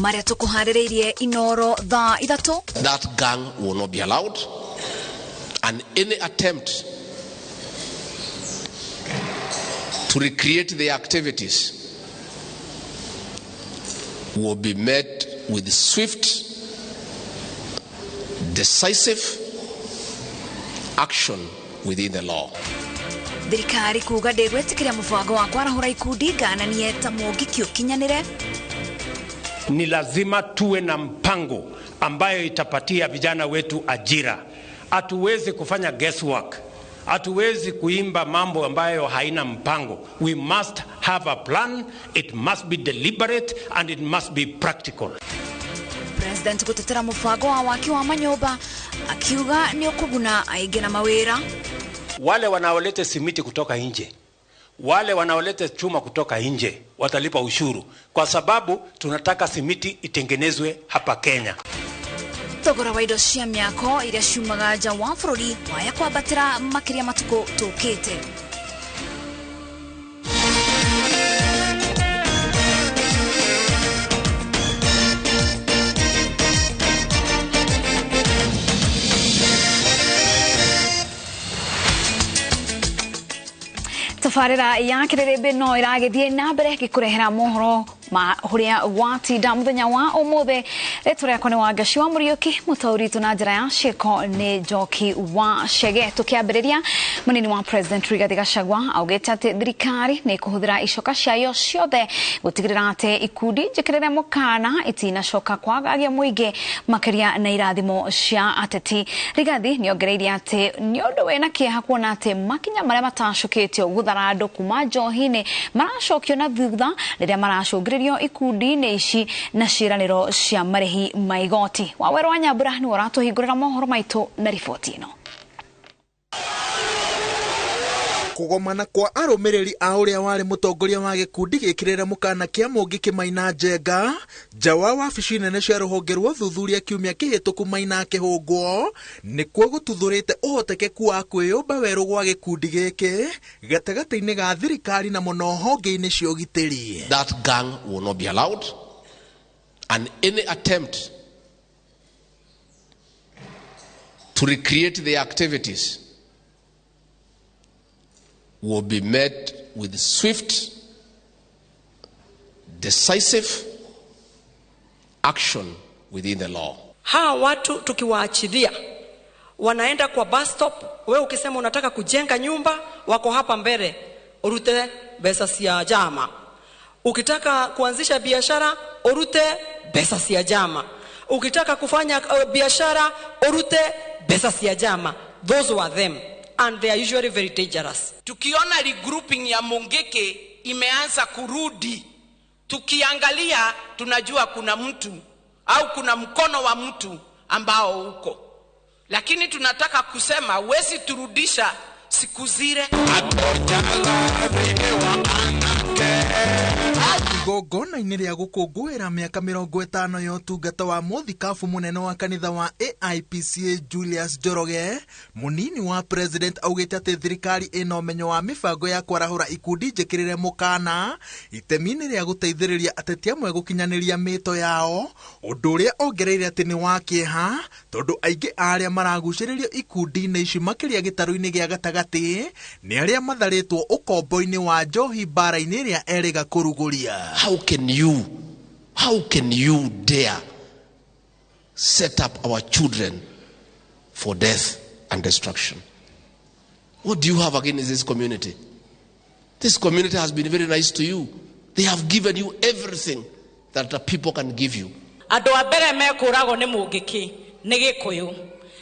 Maria tukuharireirie iNooro thaa ithato. That gang will not be allowed, and any attempt to recreate the activities will be met with swift, decisive action within the law. Thirikari kuga ndĩgwĩtĩkĩria mũbango wa kwarahũra ikundi ngananie ta mũngiki ũkinyanĩre. Ni lazima tuwe na mpango ambayo itapatia vijana wetu ajira. Hatuwezi kufanya guesswork. Hatuwezi kuimba mambo ambayo haina mpango. We must have a plan, it must be deliberate, and it must be practical. President gutetera mũbango wa waki wa manyũmba akiuga ni ũkũguna aingĩ na mawĩra. Wale wanaoleta simiti kutoka nje, wale wanaoleta chuma kutoka nje watalipa ushuru kwa sababu tunataka simiti itengenezwe hapa Kenya. Thogora wa indo cia mĩako iria ciumaga nja wa bũrũri waya kwambatĩra makĩria matukũ tũkĩte. Tafarira ya kirebe no iragethie na mbere gikurehera mohoro ma huria wati da muthenya wa umuthe retore kone wa gashi wa Muriuki mutauri tuna njira ya sheko ni Njoki wa Shege tukiambiriria munini wa President Rigathi Gachagua augete ati thirikari ni kuhuthira icoka ciayo ciothe gutigirira ati ikundi njikirire mukana itina coka kwagagia muingi makiria na irathimo cia ateti. Rigathi ni ongereirie ati ni undu wena kieha kuona ati makinya maria matacukitio guthara andu kuma njohini maracokio na thutha riria maracungiririo ikundi ici na ciraniro cia marehi maigoti. Wawero wa Nyambura ni waratuhingurira mohoro maitu na riboti ino. Kugomana kwa arumiriri a uria wari mutongoria wa gikundi gikirire mukana kia mũngiki Maina Njenga jawa wabici nene cia ruhonge rwa thuthuria kiumia kihituku Maina kihungwo nikuo gututhurite uhotekeku wa kwiyumba weru gwa gikundi giki gatagati-ini ga thirikari na muno honge-ini cia ugitiri. That gang will not be allowed, and any attempt to recreate the activities will be met with swift, decisive action within the law. Hawa watu tukiwaachilia wanaenda kwa bus stop, wewe ukisema unataka kujenga nyumba wako hapa mbele urute pesa cia jama. Ukitaka kuanzisha biashara urute pesa cia jama. Ukitaka kufanya biashara urute pesa cia jama. Those were them, and they are usually very dangerous. Tukiona regrouping ya Mungiki imeanza kurudi, tukiangalia tunajua kuna mtu au kuna mkono wa mtu ambao uko, lakini tunataka kusema wezi turudisha siku zile. Igongona-inĩ rĩa gũkũngũĩra mĩaka 50 ya ũtungata wa mũthikabu mũnene wa kanitha wa AIPCA Julius Njoroge, munini wa president augĩte atĩ thirikari ĩna ũmenyo wa mĩbango ya kwarahũra ikundi njĩkĩrĩre mũkana itemi-inĩ rĩa gũteithĩrĩria ateti amwe gũkinyanĩria mĩto yao, ũndũ ũrĩa ongereire atĩ nĩ wa kĩeha tondũ aingĩ arĩa maragucĩrĩrio ikundi-inĩ ici makĩria gĩtarũ-inĩ gĩa gatagatĩ nĩ arĩa matharĩtwo ũkombo-inĩ wa njohi mbara-inĩ ĩrĩa erĩga kũrugũria. How can you dare set up our children for death and destruction? What do you have against this community? This community has been very nice to you. They have given you everything that the people can give you. Andu abere mekurago ni Mungiki ni Gikuyu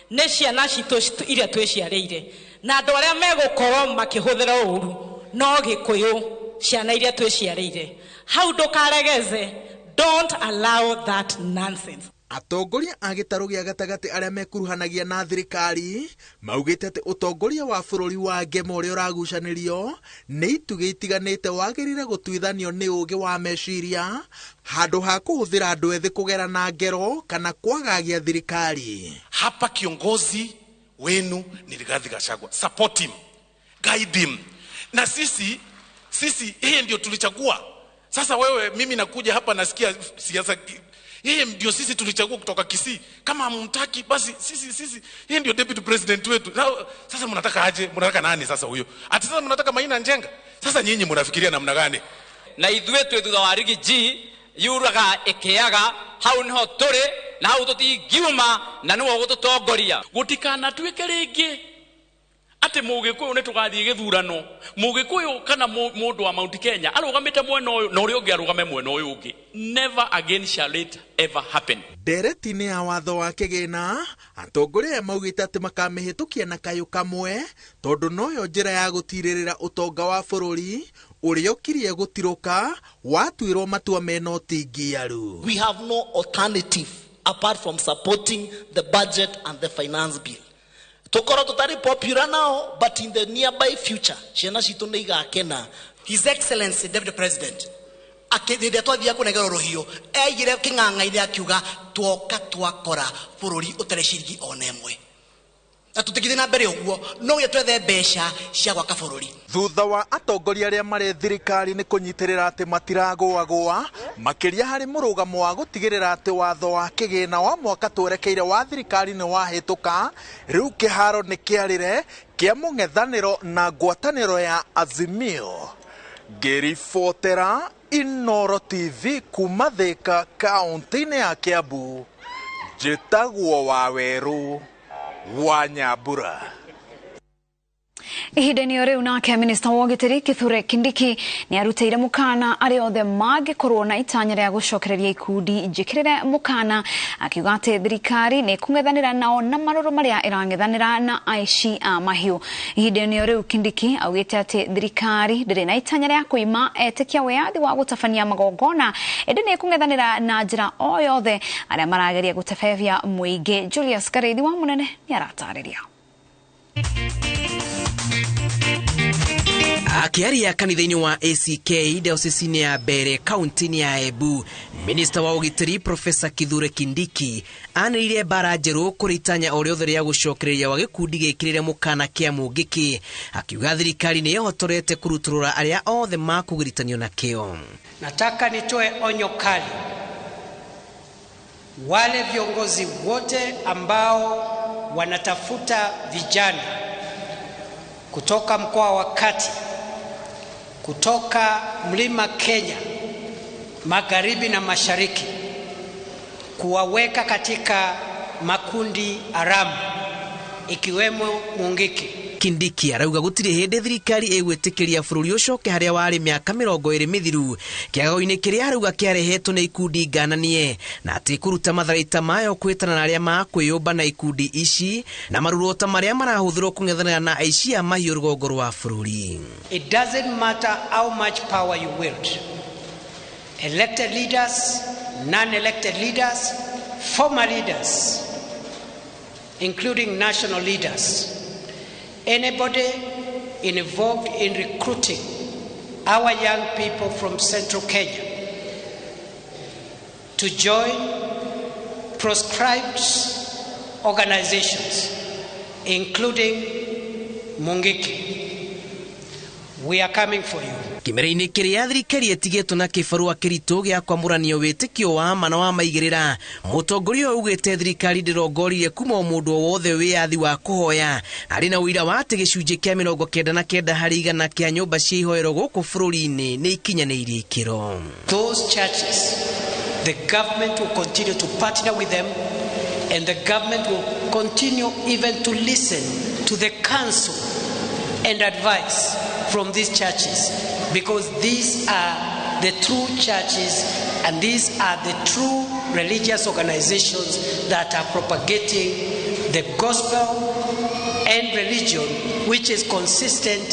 ni ciana citu iria twiciarĩire na andu aria megukorwo makihuthira uru no Gikuyu ciana iria twiciarĩire. How ndukaregeze, don't allow that nonsense. Atongoria a gĩtarũ gĩa gatagatĩ arĩa mekuruhanagia na thirikari maugĩte atĩ ũtongoria wa bũrũri wa ngema ũrĩa ũragucanĩrio nĩ itugĩ itiganĩte wagĩrĩire gũtuithanio nĩ ũũgĩ wa meciria handũ ha kũhũthĩra andũ ethĩ kũgera na ngero kana kwagagia thirikari. Hapa kiongozi wenu ni Rigathi Gachagua. Support him, guide him. Na sisi yeye ndio tulichagua. Sasa wewe, mimi nakuja hapa nasikia siasa Yeye ndio sisi tulichagua kutoka Kisii. Kama hamtaki basi sisi yeye ndio deputy president wetu. Sasa mnataka aje? Mnataka nani sasa huyo? Ati sasa mnataka Maina Njenga? Sasa nyinyi mnafikiria namna gani? Na ithuĩ twĩ thutha wa rigi yuraga ĩkĩaga hau niho tũrĩ na hau tũtingiuma na nĩwe gũtũtongoria. Gũtikanatuĩke rĩngĩ atĩ Mũgĩkũyũ nĩ tũgathiĩ gĩthurano, Mũgĩkũyũ kana mũndũ wa Mount Kenya arũgamĩte mwena ũyũ na ũrĩa ũngĩ arũgame mwena ũyũ ũngĩ. Never again shall it ever happen. Ndereti-inĩ ya watho wa kĩgĩna, atongoria maugĩte atĩ makamĩhĩtũkia na kayũ kamwe tondũ noyo njĩra ya gũtirĩrĩra ũtonga wa bũrũri ũrĩa ũkirie gũtirũka watuĩrwo matua mena ũtingiaru. We have no alternative apart from supporting the budget and the finance bill. Tokoro totari popular now, but in the nearby future, ciana citũ nĩ igakena. His Excellency Deputy President akĩthĩrĩa twathiĩ kũnegera rohio eigire kĩng'ang'a-inĩ akiuga twoka twakora bũrũri ũtarĩ ciringi ona ĩmwe. Na tũtigithĩ na mbere ũguo no twethe mbeca cia gwaka bũrũri. Thutha wa atongoria arĩa marĩ thirikari nĩ kũnyitĩrĩra atĩ matiragũagũa makĩria harĩ mũrũgamo wa gũtigĩrĩra atĩ watho wa kĩgĩna wa mwaka twerekeire wa thirikari nĩ wahĩtũka, rĩu kĩharo nĩ kĩarĩre kĩa mũng'ethanĩro na ngwatanĩro ya Azimio. Ngĩribotera iNooro TV kuma Thika kaunti-inĩ ya Kiambu, njĩtagwo Wawerũ wa Nyambura. Ihinda-inĩ o rĩu nake minista wa ũgitĩri Kithure Kindiki nĩ arutĩire mũkana arĩa othe mangĩkorwo na itanya rĩa gũcokereria ikundi njĩkĩrĩre mũkana, akiuga atĩ thirikari nĩ kũng'ethanĩra nao na marũrũ marĩa ĩrang'ethanĩra na aici a mahiũ. Ihinda-inĩ o rĩu Kindiki augĩte atĩ thirikari ndĩrĩ na itanya rĩa kũima etĩkia wĩyathi wa gũtabania magongona, ĩndĩ nĩ kũng'ethanĩra na njĩra o yothe arĩa marageria gũtebebia mũingĩ. Julius Kareithi wa Mũnene nĩ aratarĩria. Akiaria kanitha-inĩ wa ACK diocese-inĩ ya Mbere kaunti-inĩ ya Embu, minista wa ũgitĩri Profesa Kithure Kindiki anĩrĩire mbara njerũ kũrĩ itanya o rĩothe rĩa gũcokereria wa gĩkundi gĩkĩrĩre mũkana kĩa mũngĩkĩ, akiuga thirikari nĩ ĩhotorete kũrutũrũra arĩa othe makũgiritanio na kĩo. Nataka nitoe onyo kali wale viongozi wote ambao wanatafuta vijana kutoka mkoa wa Kati, kutoka Mlima Kenya, magharibi na mashariki, kuwaweka katika makundi haramu ikiwemo Mũngĩkĩ. Kindiki arauga gũtirĩ hĩndĩ thirikari ĩgwĩtĩkĩria bũrũri ũcoke harĩa warĩ mĩaka 20 mĩthiru, kĩagago-inĩ kĩrĩa arauga kĩarehetwo na ikundi ngananie, na atĩ kũruta matharaita mayo kwĩtana na arĩa makwĩyũmba na ikundi ici na marurota marĩa marahũthĩrwo kũng'ethanĩra na aici a mahiũ rũgongo rwa bũrũri. It doesn't matter how much power you wield. Elected leaders, non-elected leaders, former leaders, including national leaders, anybody involved in recruiting our young people from Central Kenya to join proscribed organizations, including Mũngĩkĩ, we are coming for you. Kĩmera-inĩ kĩrĩa thirikari ĩtigĩtwo na kĩbarũa kĩritũ gĩa kwamũrania wĩtĩkio wa ma na wa maigĩrĩra, mũtongoria ũyũ augĩte thirikari ndĩrongoririe kuma mũndũ o wothe wĩyathi wa kũhoya, arĩ na ũira wa atĩ gĩcunjĩ kĩa 99 harĩ igana kĩa nyũmba cia ihoero gũkũ bũrũri-inĩ nĩ ikinyanĩirie ikĩro. Those churches, the government will continue to partner with them, and the government will continue even to listen to the counsel and advice from these churches, because these are the true churches and these are the true religious organizations that are propagating the gospel and religion which is consistent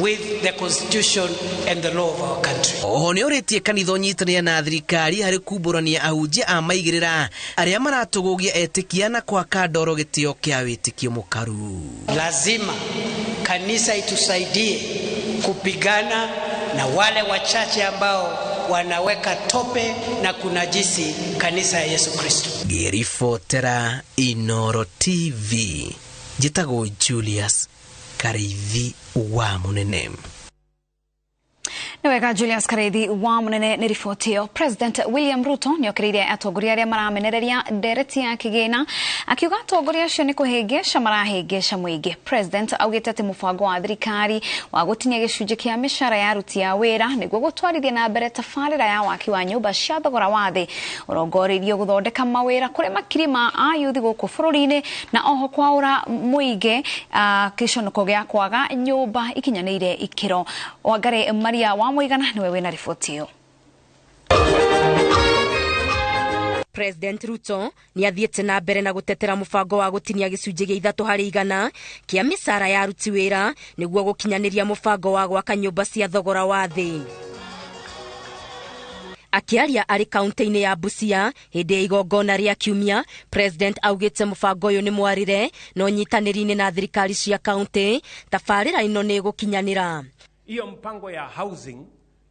with the constitution and the law of our country. Oho nĩ ũrĩtie kanitha ũnyitanĩra na thirikari harĩ kumbũrania ahunjia a maigĩrĩra arĩa maratũgũgia etĩkia na kwaka ndoro gĩtĩo kĩa wĩtĩkio mũkaru. Lazima kanisa itusaidie kupigana na wale wachache ambao wanaweka tope na kunajisi kanisa ya Yesu Kristo. Ngĩribotera iNooro TV, njĩtagwo Julius Kareithi wa Mũnene. Wega Julius Kareithi wa munene ni ribotio. President William Ruto ni okiriire atongoria aria maramenereria ndereti ya kigina akiuga atongoria acio ni kuhingisha marahingisha muingi. President augite ati mubango wa thirikari wa gutinia gicunji kia mishara ya aruti a wira niguo gutwarithia na mbere tabarira ya waki wa nyumba cia thogora wa thi urongoririo guthondeka mawira kuri makiri ma ayuthi guku bururi-ini na oho kwaura muingi kiconoko gia kwaga nyumba ikinyanire ikiro. Wangari Maria wa Muigana niwe wina riboti iyo. President Ruto ni athiete na mbere na gutetera mubango wa gutinia gicunji gia 3% kia misara ya aruti wira niguo gukinyaniria mubango wa gwaka nyumba cia thogora wa thi. Akiaria ari kaunti-ini ya Busia hindi ya igongona ria kiumia, President augite mubango uyu ni mwarire no nyitaniri-ini na thirikari cia kaunti tabarira ino ni gukinyanira. Hiyo mpango ya housing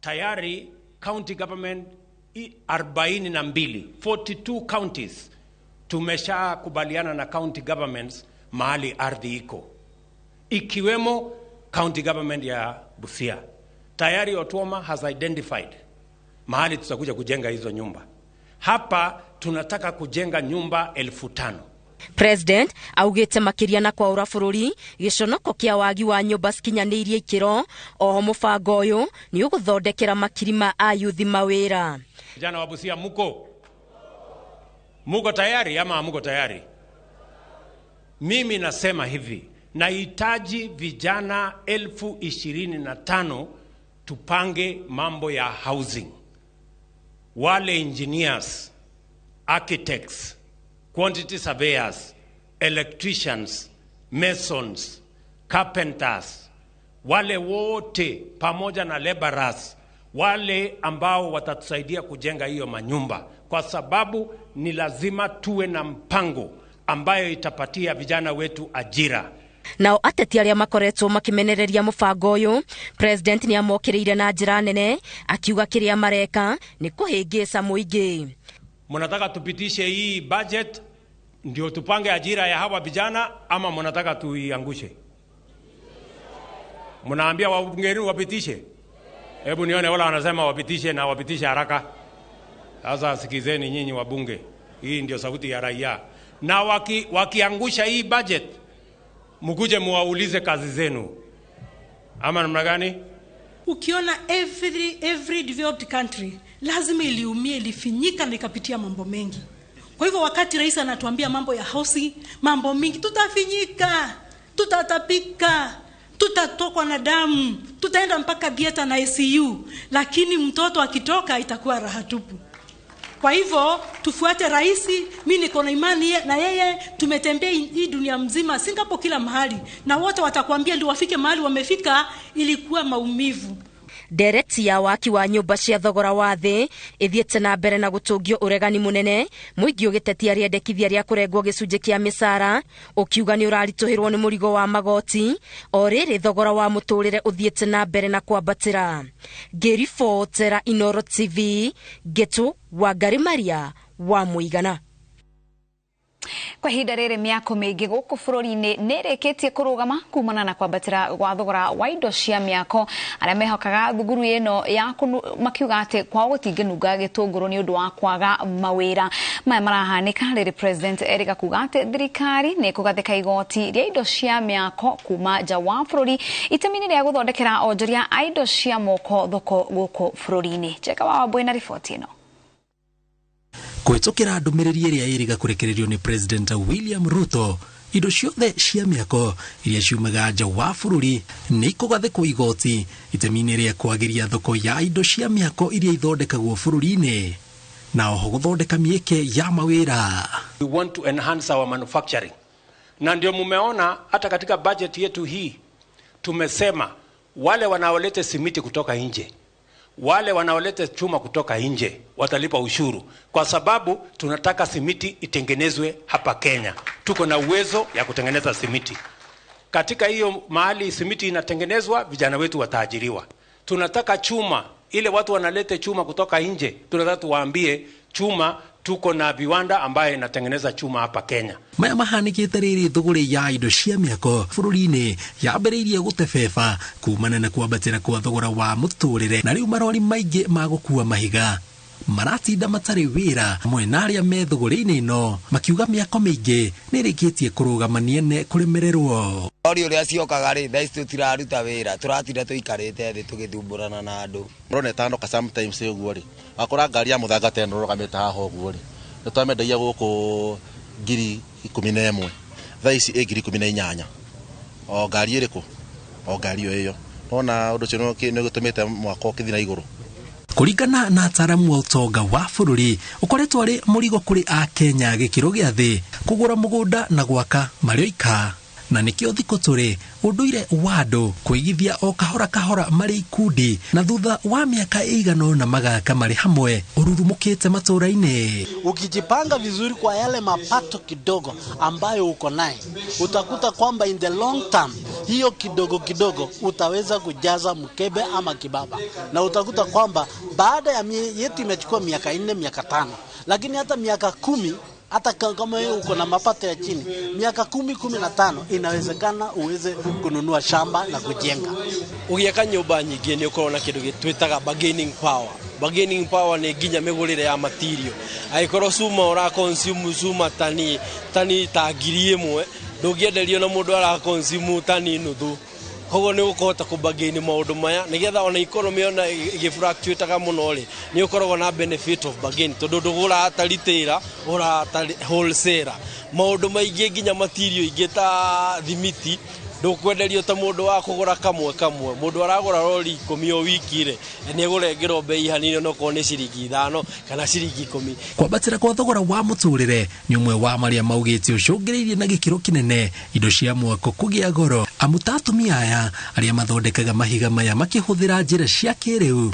tayari county government 42 counties tumesha kubaliana na county governments mahali ardhi iko, ikiwemo county government ya Busia. Tayari Otuoma has identified mahali tutakuja kujenga hizo nyumba. Hapa tunataka kujenga nyumba 5,000. President augite makiria na kwa ura bururi giconoko kia wagi wa nyumba cikinyanirie ikiro oho mubango uyu ni uguthondekera makiri ma ayuthi mawira. Vijana wa Busia muko tayari ama muko tayari? Mimi nasema hivi, nahitaji vijana 25,000 tupange mambo ya housing. Wale engineers, architects, quantity surveyors, electricians, masons, carpenters, wale wote pamoja na laborers, wale ambao watatusaidia kujenga hiyo manyumba, kwa sababu ni lazima tuwe na mpango ambayo itapatia vijana wetu ajira. Nao ateti aria makoretwo makimenereria mubango uyu, President ni amokiriire na njira nene akiuga kiria mareka ni kuhingica muingi. Mnataka tupitishe hii budget ndio tupange ajira ya hawa vijana ama mnataka tuiangushe? Mnaambia wabunge wapitishe? Hebu nione wala wanasema wapitishe na wapitishe haraka. Sasa sikizeni nyinyi wabunge, hii ndio sauti ya raia. Na wakiangusha hii budget, mkuje muwaulize kazi zenu. Ama namna gani? Ukiona every developed country lazima iliumie, ilifinyika na ikapitia mambo mengi. Kwa hivyo wakati rais anatuambia mambo ya housing, mambo mingi, tutafinyika, tutatapika, tutatokwa na damu, tutaenda mpaka theater na ICU, lakini mtoto akitoka itakuwa raha tupu. Kwa hivyo tufuate rais. Mimi niko na imani na yeye, tumetembea hii dunia mzima, Singapore kila mahali, na wote watakwambia ndio wafike mahali wamefika ilikuwa maumivu. Dereti ya waki wa nyumba cia thogora wa thi ithiete na mbere na gutungio uregani munene, muingi ugitetia ariendekithia ria kurengwo gicunji kia misara ukiuga ni urarituhirwo ni murigo wa magoti, o riri thogora wa muturire uthiete na mbere na kwambatira. Ngiribotera iNooro TV, Getu Wangari Maria wa Muigana. Kwa ihinda riri miako mingi guku bururi-ini nirikitie kurugama kumana na kwambatira gwa thogora wa indo cia miako. Aria mehokaga thuguru ino ya makiuga ati kwa gutingenunga gitunguru ni undu wa kwaga mawira. Maya marahanika riri President erika kuga ati thirikari ni kugathika igoti ria indo cia miako kuma nja wa bururi itemini ria guthondekera onjoria a indo cia moko thoko guku bururi-ini. Cheka wa Wambui riboti ino. Kwitukira ndumiriri iria iriga kurekererio ni President William Ruto, indo ciothe cia miako iria ciumaga nja wa bururi ni kugathikwo igoti itemini ria kwagiria thoko ya indo cia miako iria ithondekagwo bururi-ini na oho guthondeka mieke ya mawira. We want to enhance our manufacturing. Na ndio mumeona hata katika budget yetu hii tumesema wale wanaoleta simiti kutoka nje, wale wanaoleta chuma kutoka nje watalipa ushuru, kwa sababu tunataka simiti itengenezwe hapa Kenya. Tuko na uwezo ya kutengeneza simiti. Katika hiyo mahali simiti inatengenezwa, vijana wetu wataajiriwa. Tunataka chuma, ile watu wanaleta chuma kutoka nje, tunataka tuwaambie chuma tuko na viwanda ambayo inatengeneza chuma hapa Kenya. Maya mahanikite riri thogori ya indo cia miako bururi-ini yambiriirie gutebeba kumana na kwambatira kwa thogora wa muturire na riu marori maingi ma gukua mahiga maratinda matari wira amwe na aria me thogori-ini ino makiuga miako mingi nirikitie kurugamania ne kurimererwo ori uria ciokaga ri thaici tutiraruta wira turatinda tuikarite thi tugithumburana na andu rone tano ka sometimes uguo ri akora ngari ya muthanga teno rugamite haha uguo ri nitwamendagia guku ngiri 11 thaici ngiri 18 o ngari iriku o ngari iyo nona undu cio ni gutumite mwako kithina iguru kuringana na ataramu wa utonga wa bururi ukoretwo ari murigo kuri a Kenya gikiro gia thi kugura mugunda na gwaka mario ika na nikio thiko turi unduire wado kuigithia o kahora kahora mari ikundi na thutha wa miaka igano na magaka mari hamwe ururumukite matura-ini. Ukijipanga vizuri kwa yale mapato kidogo ambayo uko naye utakuta kwamba in the long term hiyo kidogo kidogo utaweza kujaza mkebe ama kibaba, na utakuta kwamba baada ya yetu imechukua miaka 4 miaka 5, lakini hata miaka 10 hata kama wewe uko na mapato ya chini miaka 10-15 inawezekana uweze kununua shamba na kujenga. Ugiaka nyumba nyingi ni ukorwo na kindu gitwitaga bargaining power. Bargaining power ni nginya migurire ya material. Aikorwo suma ora consume suma tani ta ngiri 1 ndungienderio na mundu ara consume tani nuthu. Koguo ni ukohota kubagaini maundu maya nigetha ona economy ona igifluctuate muno ri ni ukoragwo na benefit of bargain tondu ndugura ataritira ora atari wholesaler maundu maingi nginya material ingi ta thimiti ndukwenderio ta mundu wa kugura kamwe mundu aragura rori 10 o wiki ri ni egurengerwo bei hanini no ko ni ciringi 5 kana ciringi 10. Kwambatira kwa thogora wa muturire ni umwe wa maria maugite ucungiririe na gikiro kinene indo cia mwako kugia goro amutatumia aya aria mathondekaga mahiga maya makihuthira njira cia kiriu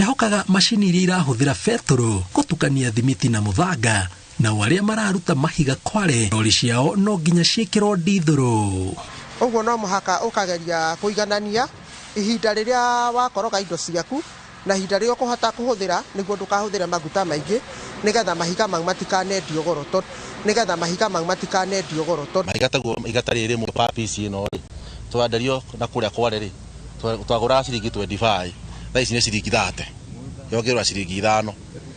hokaga mashini iria irahuthira betoro gutukania thimiti na muthanga na waria mararuta mahiga kware rori ciao no nginya ciikirwo ndithuru. Uguo no muhaka ukageria kuiganania ihinda riria wakoroga indo ciaku na ihinda riria kuhota kuhuthira niguo ndukahuthire maguta maingi nigetha mahiga mau matikanendio goro tondu nigetha mahiga mau matikanendio goro tondu mahiga taguo igatari ri mu papisi ino ri twanderio na kuria kware ri twagura ciringi 25 thaici ni ciringi 30 yogirwa ciringi 5.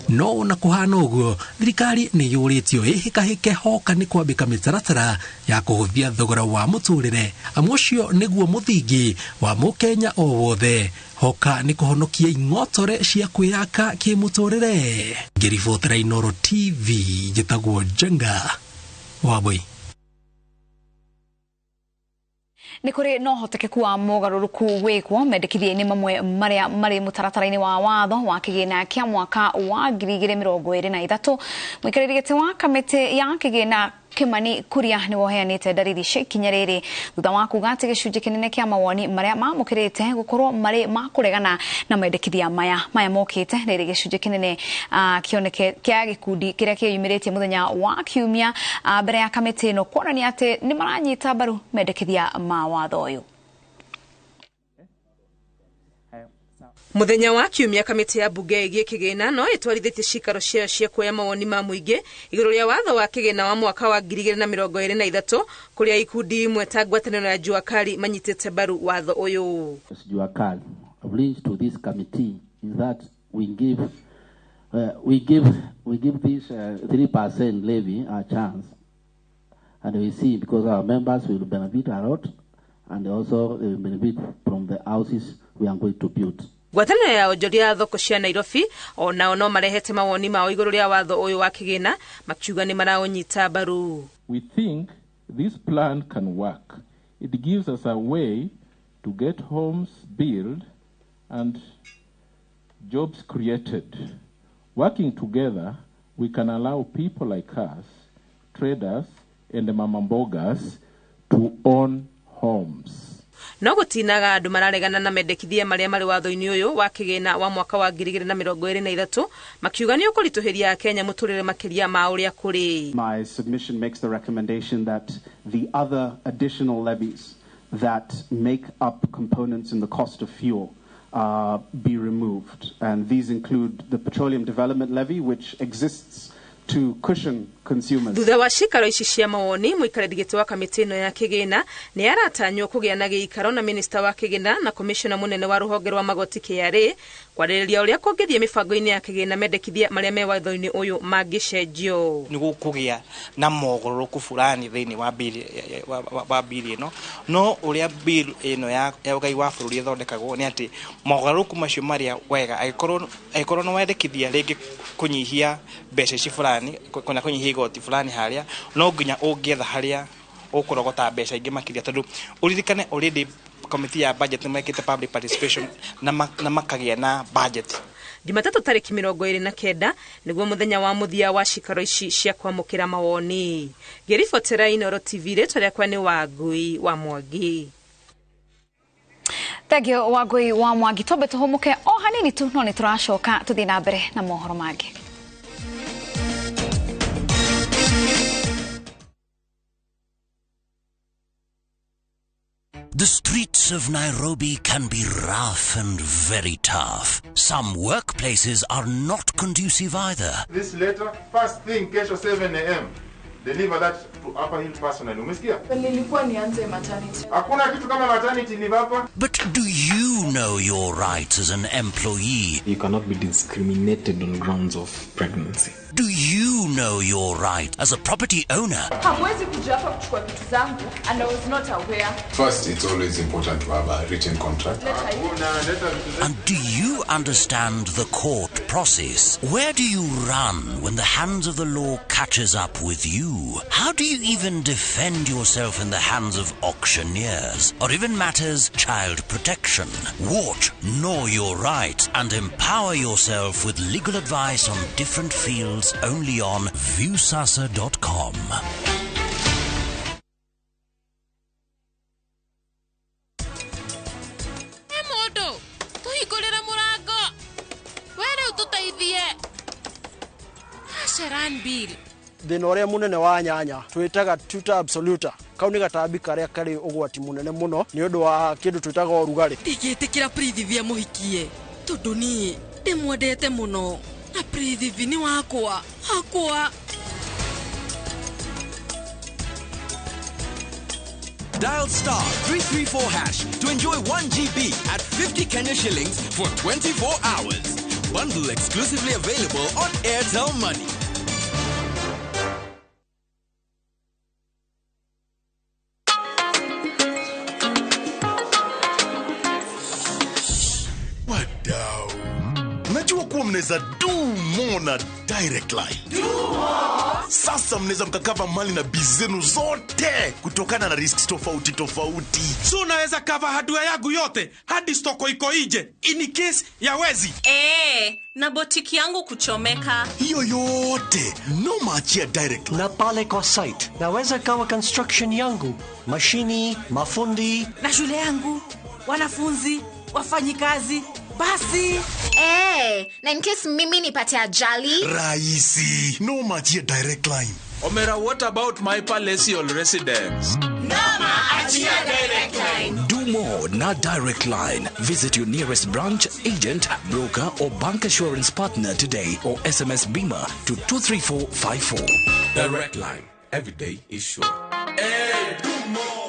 No na kuhana uguo thirikari ni yuritio ihikahike hoka ni kwambika mitaratara ya kuhuthia thogora wa muturire amwocio niguo muthingi wa mukenya o wothe hoka ni kuhonokia ing'otore cia kwiyaka kimuturire. Ngiribotera iNooro TV jitagwo Jenga Waboi. Ni kuri no hotekeku wa mugaruruku wikwo mendekithia-ini mamwe maria mari mutaratara-ini wa watho wa kigina kia mwaka wa 2023 mwikariri giti wa kamiti ya kigina Kimani Kuria ni woheanite dariri cia ikinya riri thutha wa kuga ati gicunji kinene kia mawoni maria mamukirite gukorwo mari makuregana na mendekithia maya mokite riri gicunji kinene kioneke kia gikundi kiria kiyumiritie muthenya wa kiumia mbere ya kamiti no kuonania ati ni maranyita mbaru mendekithia ma watho uyu. Muthenya wa kiumia kamiti ya bunge igie kigina no itwarithitie cikaro cia kuoya mawoni ma muingi iguru ria watho wa kigina wa mwaka wa 2023 kuria ikundi imwe ta ngwataniro ya Jua Kali manyitite mbaru watho uyu. Jua Kali brings to this committee is that we give this 3% levy a chance, and we see because our members will benefit a lot and also they will benefit from the houses we are going to build. Ngwataniro ya onjoria thoko cia Nairobi ona no marehete mawoni mao iguru ria watho uyu wa kigina makiuga ni maraonyita mbaru. We think this plan can work. It gives us a way to get homes built and jobs created. Working together, we can allow people like us, traders and the mamambogas, to own homes. No gutinaga andu mararegana na mendekithia maria mari watho-ini uyu wa kigina wa mwaka wa 2023 makiuga ni ukurituhiria Kenya muturire makiria ma uria kuri. My submission makes the recommendation that the other additional levies that make up components in the cost of fuel be removed. And these include the Petroleum Development Levy, which exists to cushion consumers. Thutha wa cikaro ici cia mawoni, muikarĩri gĩtĩ wa kamĩtĩ ĩno ya kĩgĩna nĩ aratanywo kũgĩa na gĩikaro na minista wa kĩgĩna na komishona mũnene wa rũhonge rwa magoti KRA kwarĩrĩria ũrĩa kũngĩthiĩ mĩbango-inĩ ya kĩgĩna mendekithia marĩa me watho-inĩ ũyũ mangĩcenjio. Nĩ gũkũgĩa na mogarũrũku fulani thĩinĩ wa bili ĩno, no ũrĩa bill ĩno ya ũgai wa bũrũri ĩthondekagwo nĩ atĩ mogarũrũku macio marĩa wega angĩkorwo nĩ wendekithia rĩngĩ kũnyihia mbeca ici fulani kana kũnyihia igoti fulani harĩa, no nginya ũngĩetha harĩa ũkũrogota mbeca ingĩ makĩria, tondũ ũririkane already committee ya budget nĩmekĩte public participation na makagĩa na budget. Jumatatu tarĩki 29 nĩguo mũthenya wa mũthia wa cikaro ici cia kwamũkĩra mawoni. Ngĩribotera iNooro TV rĩtwa rĩakwa nĩ Wangui wa Mwangi. Thengio Wangui wa Mwangi, twambe tũhũmũke o hanini tu no nĩ tũracoka tũthiĩ na mbere na mohoro mangĩ. The streets of Nairobi can be rough and very tough. Some workplaces are not conducive either. This letter, first thing, kesho 7 a.m. Deliver that to Upper Hill personally. Umesikia? Nilikuwa nianze maternity. Hakuna kitu kama maternity leave hapa. But do you know your rights as an employee? You cannot be discriminated on grounds of pregnancy. Do you know your right as a property owner? Hamwezi kuja hapa kuchukua vitu zangu and I was not aware. First, it's always important to have a written contract. And do you understand the court process? Where do you run when the hands of the law catches up with you? How do you even defend yourself in the hands of auctioneers? Or even matters child protection? Watch Know Your Rights and empower yourself with legal advice on different fields only on viewsasa.com. Emodo, tuhikorera murango. Were ututaithie. Sharan bill. Thina ũrĩa mũnene wa nyanya twĩtaga tuta absoluta, kau nĩ gatambi karĩa karĩ ũgwati mũnene mũno nĩ ũndũ wa kĩndũ twĩtaga ũrugarĩ. Ndingĩtĩkĩra Prithivi mũhikie tondũ niĩ ndĩmwendete mũno na Prithivi ni wakwa hakwa. Dial star 334# to enjoy 1 GB at 50 Kenya shillings for 24 hours. Bundle exclusively available on Airtel Money. Najua kuwa mnaweza do more na direct line. Sasa mnaweza mkakava mali na bizenu zote kutokana na risks tofauti tofauti. So unaweza cover hardware yangu yote hadi stoko iko nje in case ya wezi. Na botiki yangu kuchomeka. Hiyo yote no maachia direct line. Na pale kwa site naweza kawa construction yangu, mashini, mafundi na shule yangu, wanafunzi, wafanyikazi. Basi na in case mimi nipate ajali rahisi, no maachia direct line. Omera, what about my palatial residence? Nama achia direct line. Do more na direct line. Visit your nearest branch, agent, broker or bank assurance partner today or SMS Bima to 23454. Direct line. Every day is sure. Hey, do more.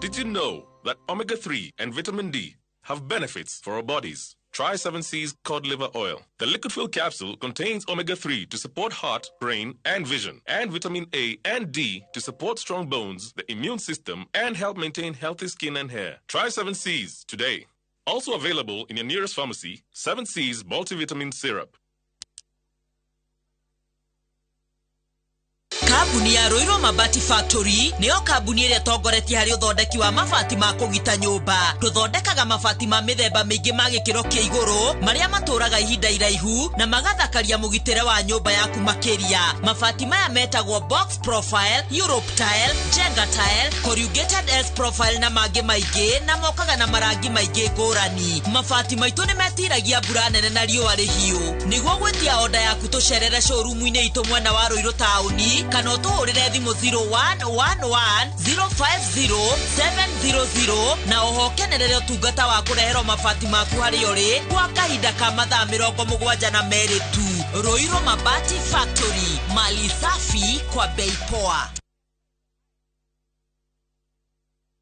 Did you know that omega-3 and vitamin D have benefits for our bodies? Try 7C's cod liver oil. The liquid fill capsule contains omega-3 to support heart, brain, and vision, and vitamin A and D to support strong bones, the immune system, and help maintain healthy skin and hair. Try 7C's today. Also available in your nearest pharmacy, 7C's multivitamin syrup. Kambuni ya Roiro Mabati Factory niyo kambuni ĩrĩa tongoretie harĩ ũthondeki wa mabati ma kũgita nyũmba. Tũthondekaga mabati ma mĩthemba mĩingĩ ma gĩkĩro kĩa igũrũ marĩa matũraga ihinda iraihu na magathakaria mũgitĩre wa nyũmba yaku makĩria. Mabati maya metagwo box profile, Europe tile, Jenga tile, corrugated S profile na mangĩ maingĩ na mokaga na marangi maingĩ ngũrani. Mabati maitũ nĩ metiragia mbura nene na riũa rĩhiũ. Nĩguo gwĩtia order yaku tũcerere showroom-inĩ itũ mwena wa Roiro taũni kana kana ũtũhũrĩre thimũ 0111050700 na oho kenerere ũtungata wa kũreherwo mabati maku harĩ ũrĩ kwa kahinda ka mathaa 72 tu. Ruiru Mabati Factory, mali safi kwa bei poa.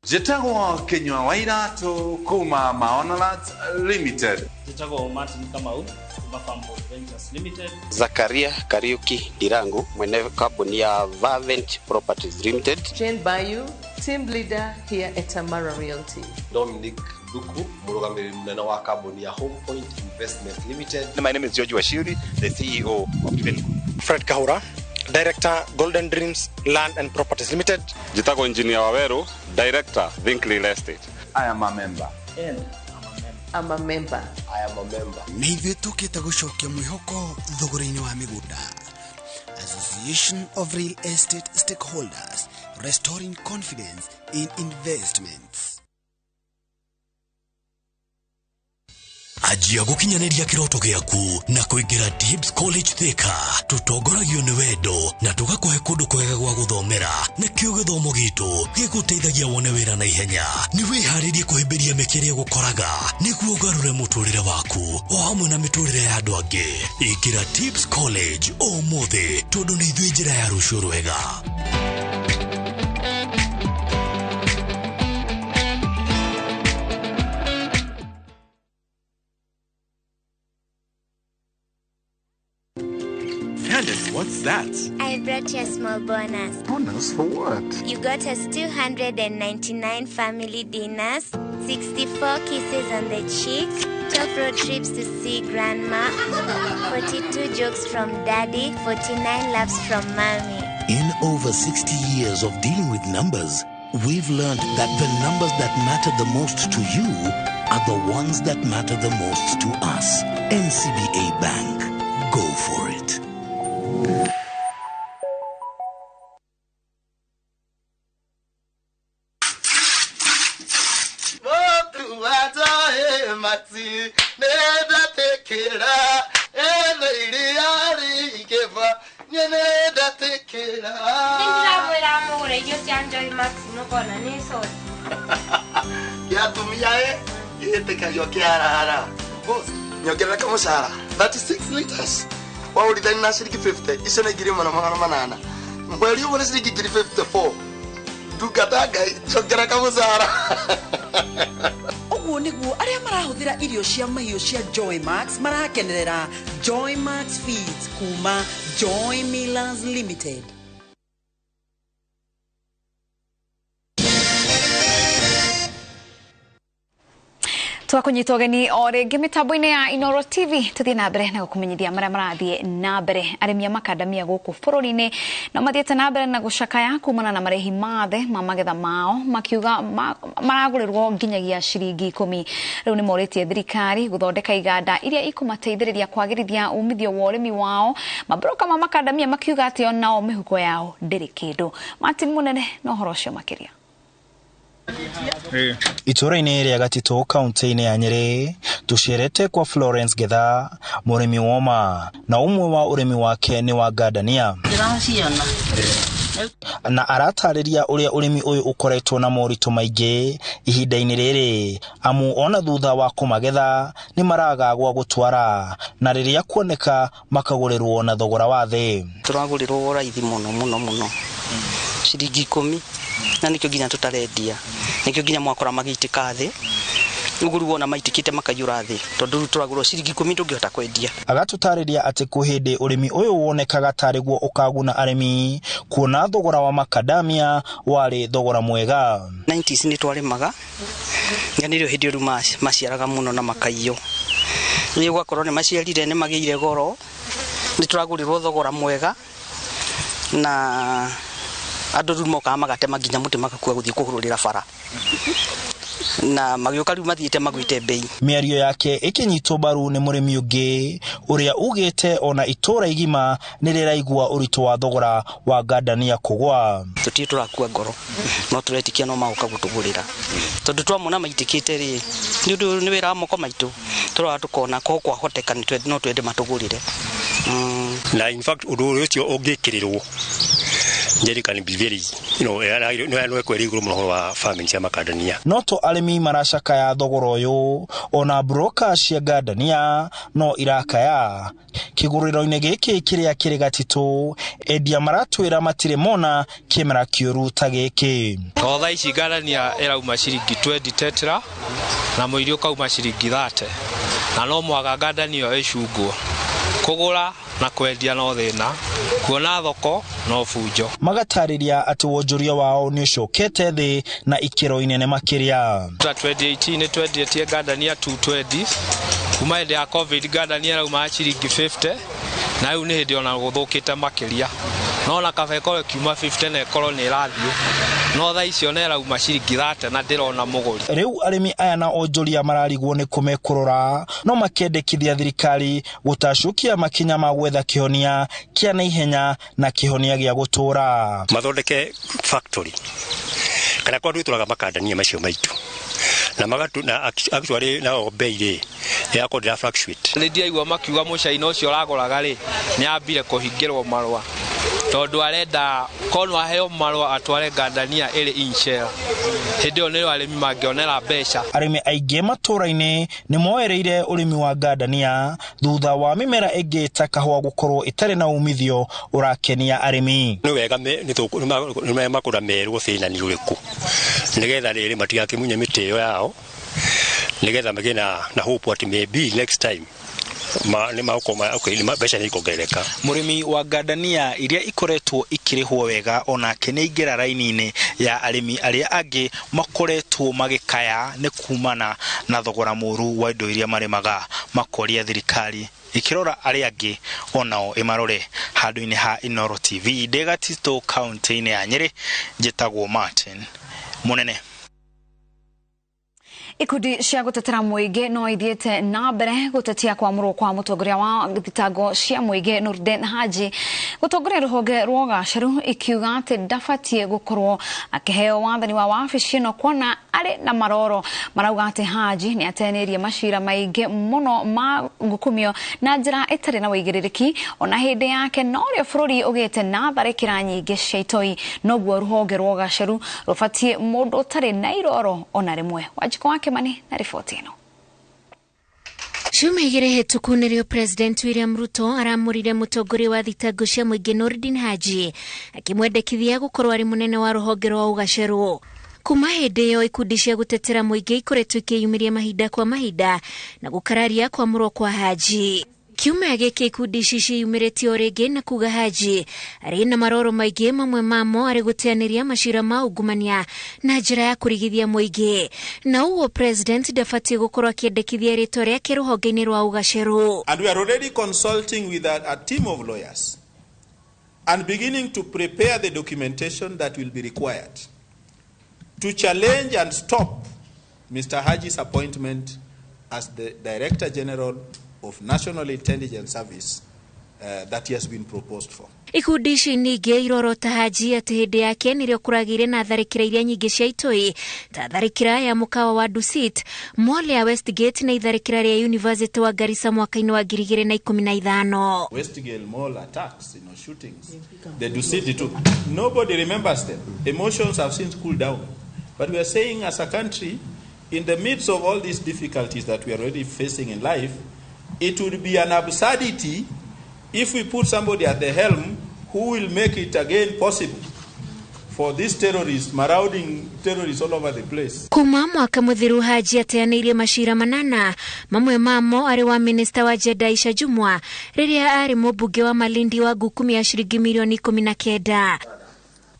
Jitagwo Kinywa Wairatu kuma Maonalat Limited. Jitagwo Martin Kamau kuma Farmboy Ventures Limited. Zakaria Kariuki Dirangu mwene kampuni ya Vavent Properties Limited. Jane Bayu, team leader here at Tamara Realty. Dominic Duku, murugamiri munene wa kampuni ya Home Point Investment Limited. My name is George Washiri, the CEO of Develop. Fred Kahura, Director, Golden Dreams Land and Properties Limited. Jitago Engineer Waweru, Director, Think Real Estate. I am a member. And I'm a member. I am a member. Neither tukita gushokia mwihoko thogorini wa migunda. Association of Real Estate Stakeholders, restoring confidence in investments. Ajia gukinyaneria kiroto giaku na kuingira Dibs College Thika tutongoragio ni wendo na tugakuhe kundu kwega gwa guthomera nikio githomo gitu giguteithagia wone wira na ihenya ni wiharirie kuhimbiria mekere gukoraga niguo ugarure muturire waku o hamwe na miturire ya andu angi. Ingira Dibs College o mothe tondu ni ithui njira ya rucio rwega. What's that? I brought you a small bonus. Bonus for what? You got us 299 family dinners, 64 kisses on the cheek, 12 road trips to see grandma, 42 jokes from daddy, 49 laughs from mommy. In over 60 years of dealing with numbers, we've learned that the numbers that matter the most to you are the ones that matter the most to us. NCBA Bank. Go for it. Kamusara 36 liters. Why would I not say 50? It's an agreement on manana. Well, you want to say 54. Do Kataga, Chokera Kamusara. Oguo niguo aria marahuthira irio cia mahiũ cia Joy Max marakenerera Joy Max Feeds kuma Joy Millers Limited. Twakunyita ũgeni o rĩngĩ mĩtambo-inĩ ya iNooro TV tuthie na mbere na gũkũmenyithia marĩa marathie na mbere arĩmi a makandamia gũkũ bũrũri-inĩ na mathiĩte na mbere na gũcakaya kumana na marĩhi mathe ma magetha mao makiuga maragũrĩrwo nginyagia ciringi 10. Rĩu nĩ morĩtie thirikari gũthondeka iganda iria ikũmateithĩrĩria kwagĩrithia umithio wa ũrĩmi wao. Mabroka ma makandamia makiuga atĩ onao mĩhuko yao ndĩrĩ kĩndũ. Martin Munene no ũhoro ũcio makĩria. Itũra-inĩ rĩa Gatitũ kaunti-inĩ ya Nyeri tucerete kwa Florence Getha mũrĩmi woma na ũmwe wa ũrĩmi wake nĩ wa ngandania na aratarĩria ũrĩa ũrĩmi ũyũ ũkoretwo na moritũ maingĩ ihinda-inĩ rĩrĩ amu ona thutha wa kũmagetha nĩ maragagwa gũtwara na rĩrĩa kuoneka makagũrĩrwo na thogora wa thĩ. Tũragũrĩrwo raithi mũno ciringi 10 na nikio nginya tutarendia nikio nginya mwakora magĩitĩka thĩ ũgũru wona maitikite makayura thĩ tondu turagũrwo ciringi 10 ndũngĩhota kwendia. Agatutarĩria atĩ kũhĩndĩ ũrĩmi ũyũ wonekaga tarĩguo ũkaguna arĩmi kuona thogora wa makadamia warĩ thogora mwega. 90s nĩ twarĩmaga na nĩrĩo hĩndĩ ũrũ maciaraga mũno na makaiyo rĩu gwakorwo nĩ maciarire nĩ magĩire goro nĩ turagũrĩrwo thogora mwega na andũ rĩu mokaga magatema nginya mũtĩ magakua gũthiĩ kũhũrũrĩra bara na magĩũka rĩu mathiĩte magwĩte bei. Mĩario yake ĩkĩnyitwo mbaru nĩ mũrĩmi ũngĩ ũrĩa ugĩte ona itũra igima nĩ rĩraigua ũritũ wa thogora wa ngandania kũgwa. Tũtirĩ tũrakua ngoro no tũretikia no magoka gũtũgũrĩra tondũ twamona maitĩkĩte rĩ nĩ wĩra wa moko maitũ tũrora tũkona ko kwahoteka no twende matũgũrĩre. Na in fact ũndũ ũcio ũngĩkĩrĩrwo Jerry can be very, no kweri iguru muno wa farming cia makandania. Noto arimi maracakaya thogoro yo ona broker cia gandania no irakaya kiguriro-ini giki kiria kiri gatito endia maratwira matire mona kimera kiuru ta giki. Totha ici gandania irauma ciringi 20 tetra na muirio ukauma ciringi 30 na no mwaga gandania icungwo kugura na kwendia no thina kuona thoko no fujo. Magatariria ati wonjoria wao ni ucokete thi na ikiro inene makiria. 2018 ni twendietie gandania 220 kuma hindi ya covid gandania rauma ciringi 50 na riu ni hindi ona guthukite makiria no na kabeko kiuma 50 na ekoro ni irathio no tha icio ne rauma ciringi 30 na ndirona muguri. Riu arimi aya na onjoria mararigwo ni kumekurura no makendekithia thirikari gutashukia makinya ma gwetha kihonia kia na ihenya na kihonia gia gutura. Mathondeke factory kana kwa nduturaga makandania macio maitu na magatu na actually na obey ya ko dra fluctuate. Ndia igwa makiuga mucaina ucio ragoraga ri ni ambire kuhingirwo marwa tondu arenda kono aheo marwa atware gandania iri inshare hindi o nero arimi mangionera mbeca. Arimi aingĩ matũra-inĩ ni moereire urimi wa gandania thutha wa mimera ĩngĩ ta kahũa gukorwo itarĩ na umithio urakenia arimi. Ni wega ni makũra merwo thĩna ni ũrĩkũ nigetha rĩrĩ matigakimunye mĩtĩ ĩyo yao nigetha magina na hope at maybe next time ni maukoma okay mbeca ni ikongereka. Murimi wa gandania iria ikoretwo ikirihwo wega ona keniingira raini-ini ya arimi aria angi makoretwo magikaya ni kumana na thogora muru wa indo iria marimaga makoria thirikari ikirora aria angi onao imarore handu-ini ha iNooro TV Degatito county-ini ya Nyeri. Njitagwo Martin Munene. Ikundi cia gutetera muingi no ithiete na mbere gutetia kwamurwo kwa mutongoria wa thitango cia muingi Nurdin Haji gutongoria ruhonge rwa ugaciru ikiuga ati ndabatie gukorwo akiheo wathani wa wabici no kuona ari na maroro. Marauga ati Haji ni atenirie macira maingi muno ma ngukumio na njira itari na wigiriki ona hindi yake no rio bururi ugite na tharikira nyingi cia itoi noguo ruhonge rwa ugaciru rubatie mundu utari na iroro ona rimwe. Wajiko wake mani na ripoti ino. Shumegere hetuku nirio President William Ruto aramurire mutongoria wa thitango cia muingi Nurdin Haji akimwendekithia gukorwo ari munene wa ruhonge rwa ugaciru. Kuma hindi yo ikundi cia gutetera muingi ikoretwo ikiyumiria mahinda kwa mahinda na gukararia kwamurwo kwa Haji. Kiumia giki ikundi ici ciyumiritio ringi na kuga Haji ari na maroro maingi mamwe mamo ari guteaniria macira ma ungumania na njira ya kurigithia muingi na uwo president ndabatie gukorwo akiendekithia ritwa riake ruhonge-ini rwa ugaciru. And we are already consulting with a team of lawyers and beginning to prepare the documentation that will be required to challenge and stop Mr. Haji's appointment as the Director General of National Intelligence Service that he has been proposed for. Ikundi ici ningi irorota Haji ati hindi yake nirio kuragire na tharikira iria nyingi cia itoi ta tharikira ya mukawa wa Dusit, mole ya Westgate na itharikira ya University wa Garissa mwaka-ini wa 2015. Westgate mall attacks, shootings. The Dusit too. Nobody remembers them. Emotions have since cooled down. But we are saying as a country, in the midst of all these difficulties that we are already facing in life, it would be an absurdity if we put somebody at the helm who will make it again possible for these terrorists, marauding terrorists all over the place. Kuma mwaka muthiru Haji ateanirie macira manana, mamwe mamo ari wa minister wa Jeddah Aisha Jumwa riria ari mubunge wa Malindi wa ngukumi ya ciringi milioni 19.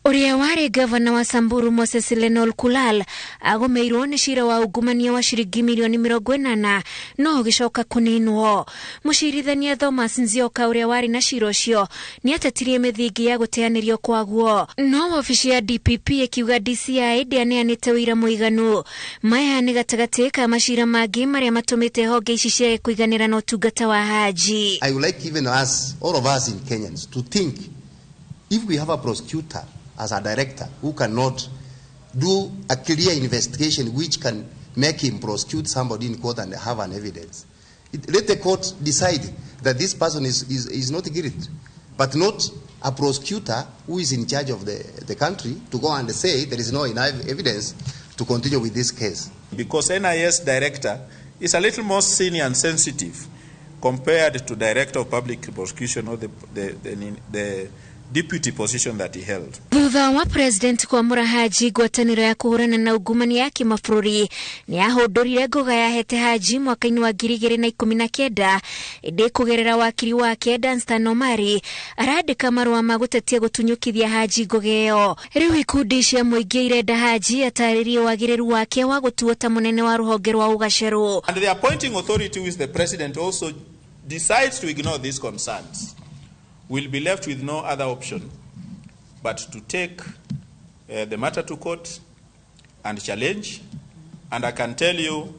Uria wari governor wa Samburu Moses Lenol Kulal agomeirwo ni cira wa ungumania wa ciringi milioni 80 no gicoka kuninwo. Mucirithania Thomas Nzioka uria wari na cira ucio ni atetirie mithingi ya guteanirio kwaguo, no wabici ya DPP ikiuga DCI ndianeanite wira muiganu. Maya ni gatagati ka macira mangi maria matumite honge ici cia kuiganira na utungata wa Haji. I would like even us, all of us in Kenyans, to think if we have a prosecutor as a director who cannot do a clear investigation which can make him prosecute somebody in court and have an evidence. Let the court decide that this person is not guilty. but not a prosecutor who is in charge of the country to go and say there is no enough evidence to continue with this case. Because NIS director is a little more senior and sensitive compared to director of public prosecution or the deputy position that he held. Thutha wa president kwamura Haji ngwataniro ya kuhurana na ungumania ya kimabũrũri ni ahũndũrire ngoga ya hete Haji mwaka-inĩ wa 2019 ĩndĩ kũgerera wakiri wake Danstan Omari arandĩka marũa ma gũtetia gũtunyũkithia Haji ngoga ĩyo. Rĩu ikundi cia mũingĩ irenda Haji atarĩrie wagĩrĩru wake wa gũtuo ta mũnene wa rũhonge rwa ũgacerũ. And the appointing authority, which the president also decides to ignore these concerns, will be left with no other option but to take the matter to court and challenge. And I can tell you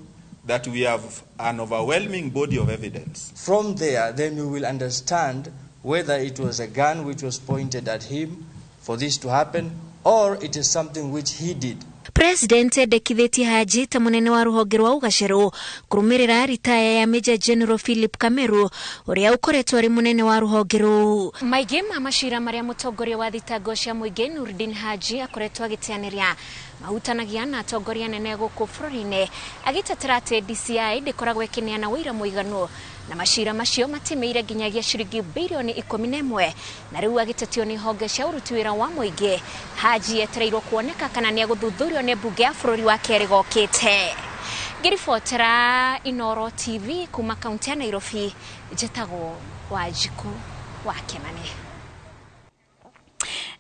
that we have an overwhelming body of evidence. From there, then we will understand whether it was a gun which was pointed at him for this to happen, or it is something which he did. President endekithĩtie Haji ta mũnene wa rũhonge rwa ũgacerũ kũrũmĩrĩra ritaya ya Major General Philip Kameru ũrĩa ũkoretwo arĩ mũnene wa rũhonge rũu. Maingĩ ma macira marĩa mũtongoria wa thitango cia mũingĩ Nurdin Haji akoretwo agĩteanĩria mahutanagia na atongoria nene gũkũ bũrũri-inĩ agĩtetera atĩ DCI ndĩkoragwo ĩkĩneana ũira mũiganu na macira macio matimĩire nginyagia ciringi bilioni 11 na rĩu agĩtetio nĩ honge cia ũruti wĩra wa mũingĩ. Haji etereirwo kuoneka kana nĩ agũthuthurio nĩ mbunge ya bũrũri wa kerĩ gokĩte. Ngĩribotera iNooro TV kuma kaunti ya Nairobi, njĩtagwo Wanjiku wa Kimani.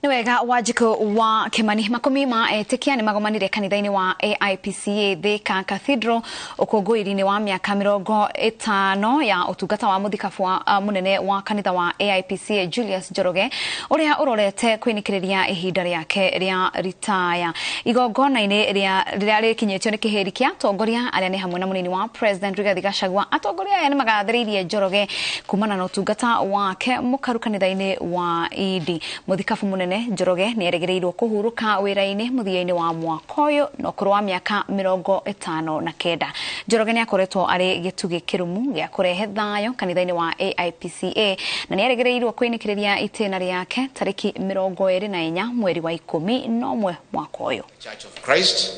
Niwega Wanjiku wa Kimani. Makumi ma etĩkia nĩ magomanire kanitha-inĩ wa AIPCA Thika Cathedral ũkũngũĩri-inĩ wa mĩaka 50 ya ũtungata wa mũthikabu wa mũnene wa kanitha wa AIPCA Julius Njoroge ũrĩa ũrorete kwĩnĩkĩrĩria ihinda rĩake rĩa ritaya. Igongona-inĩ rĩrĩa rĩkinyĩtio nĩ kĩheri kĩa atongoria arĩa nĩ hamwe na mũnini wa President Rigathi Gachagua. Atongoria aya nĩ magathĩrĩirie Njoroge kumana na ũtungata wake mũkaru kanitha-inĩ wa Idi. Mũthikabu mũnene Njoroge nĩ erĩgĩrĩirwo kũhurũka wĩra-inĩ mũthia-inĩ wa mwaka ũyũ na ũkũrũ wa mĩaka 59. Njoroge nĩ akoretwo arĩ gĩtugĩ kĩrũmu gĩa kũrehe thayũ kanitha-inĩ wa AIPCA na nĩ erĩgĩrĩirwo kwĩnĩkĩrĩria itĩna rĩake tarĩki 24 mweri wa 11 mwaka ũyũ. Church of Christ,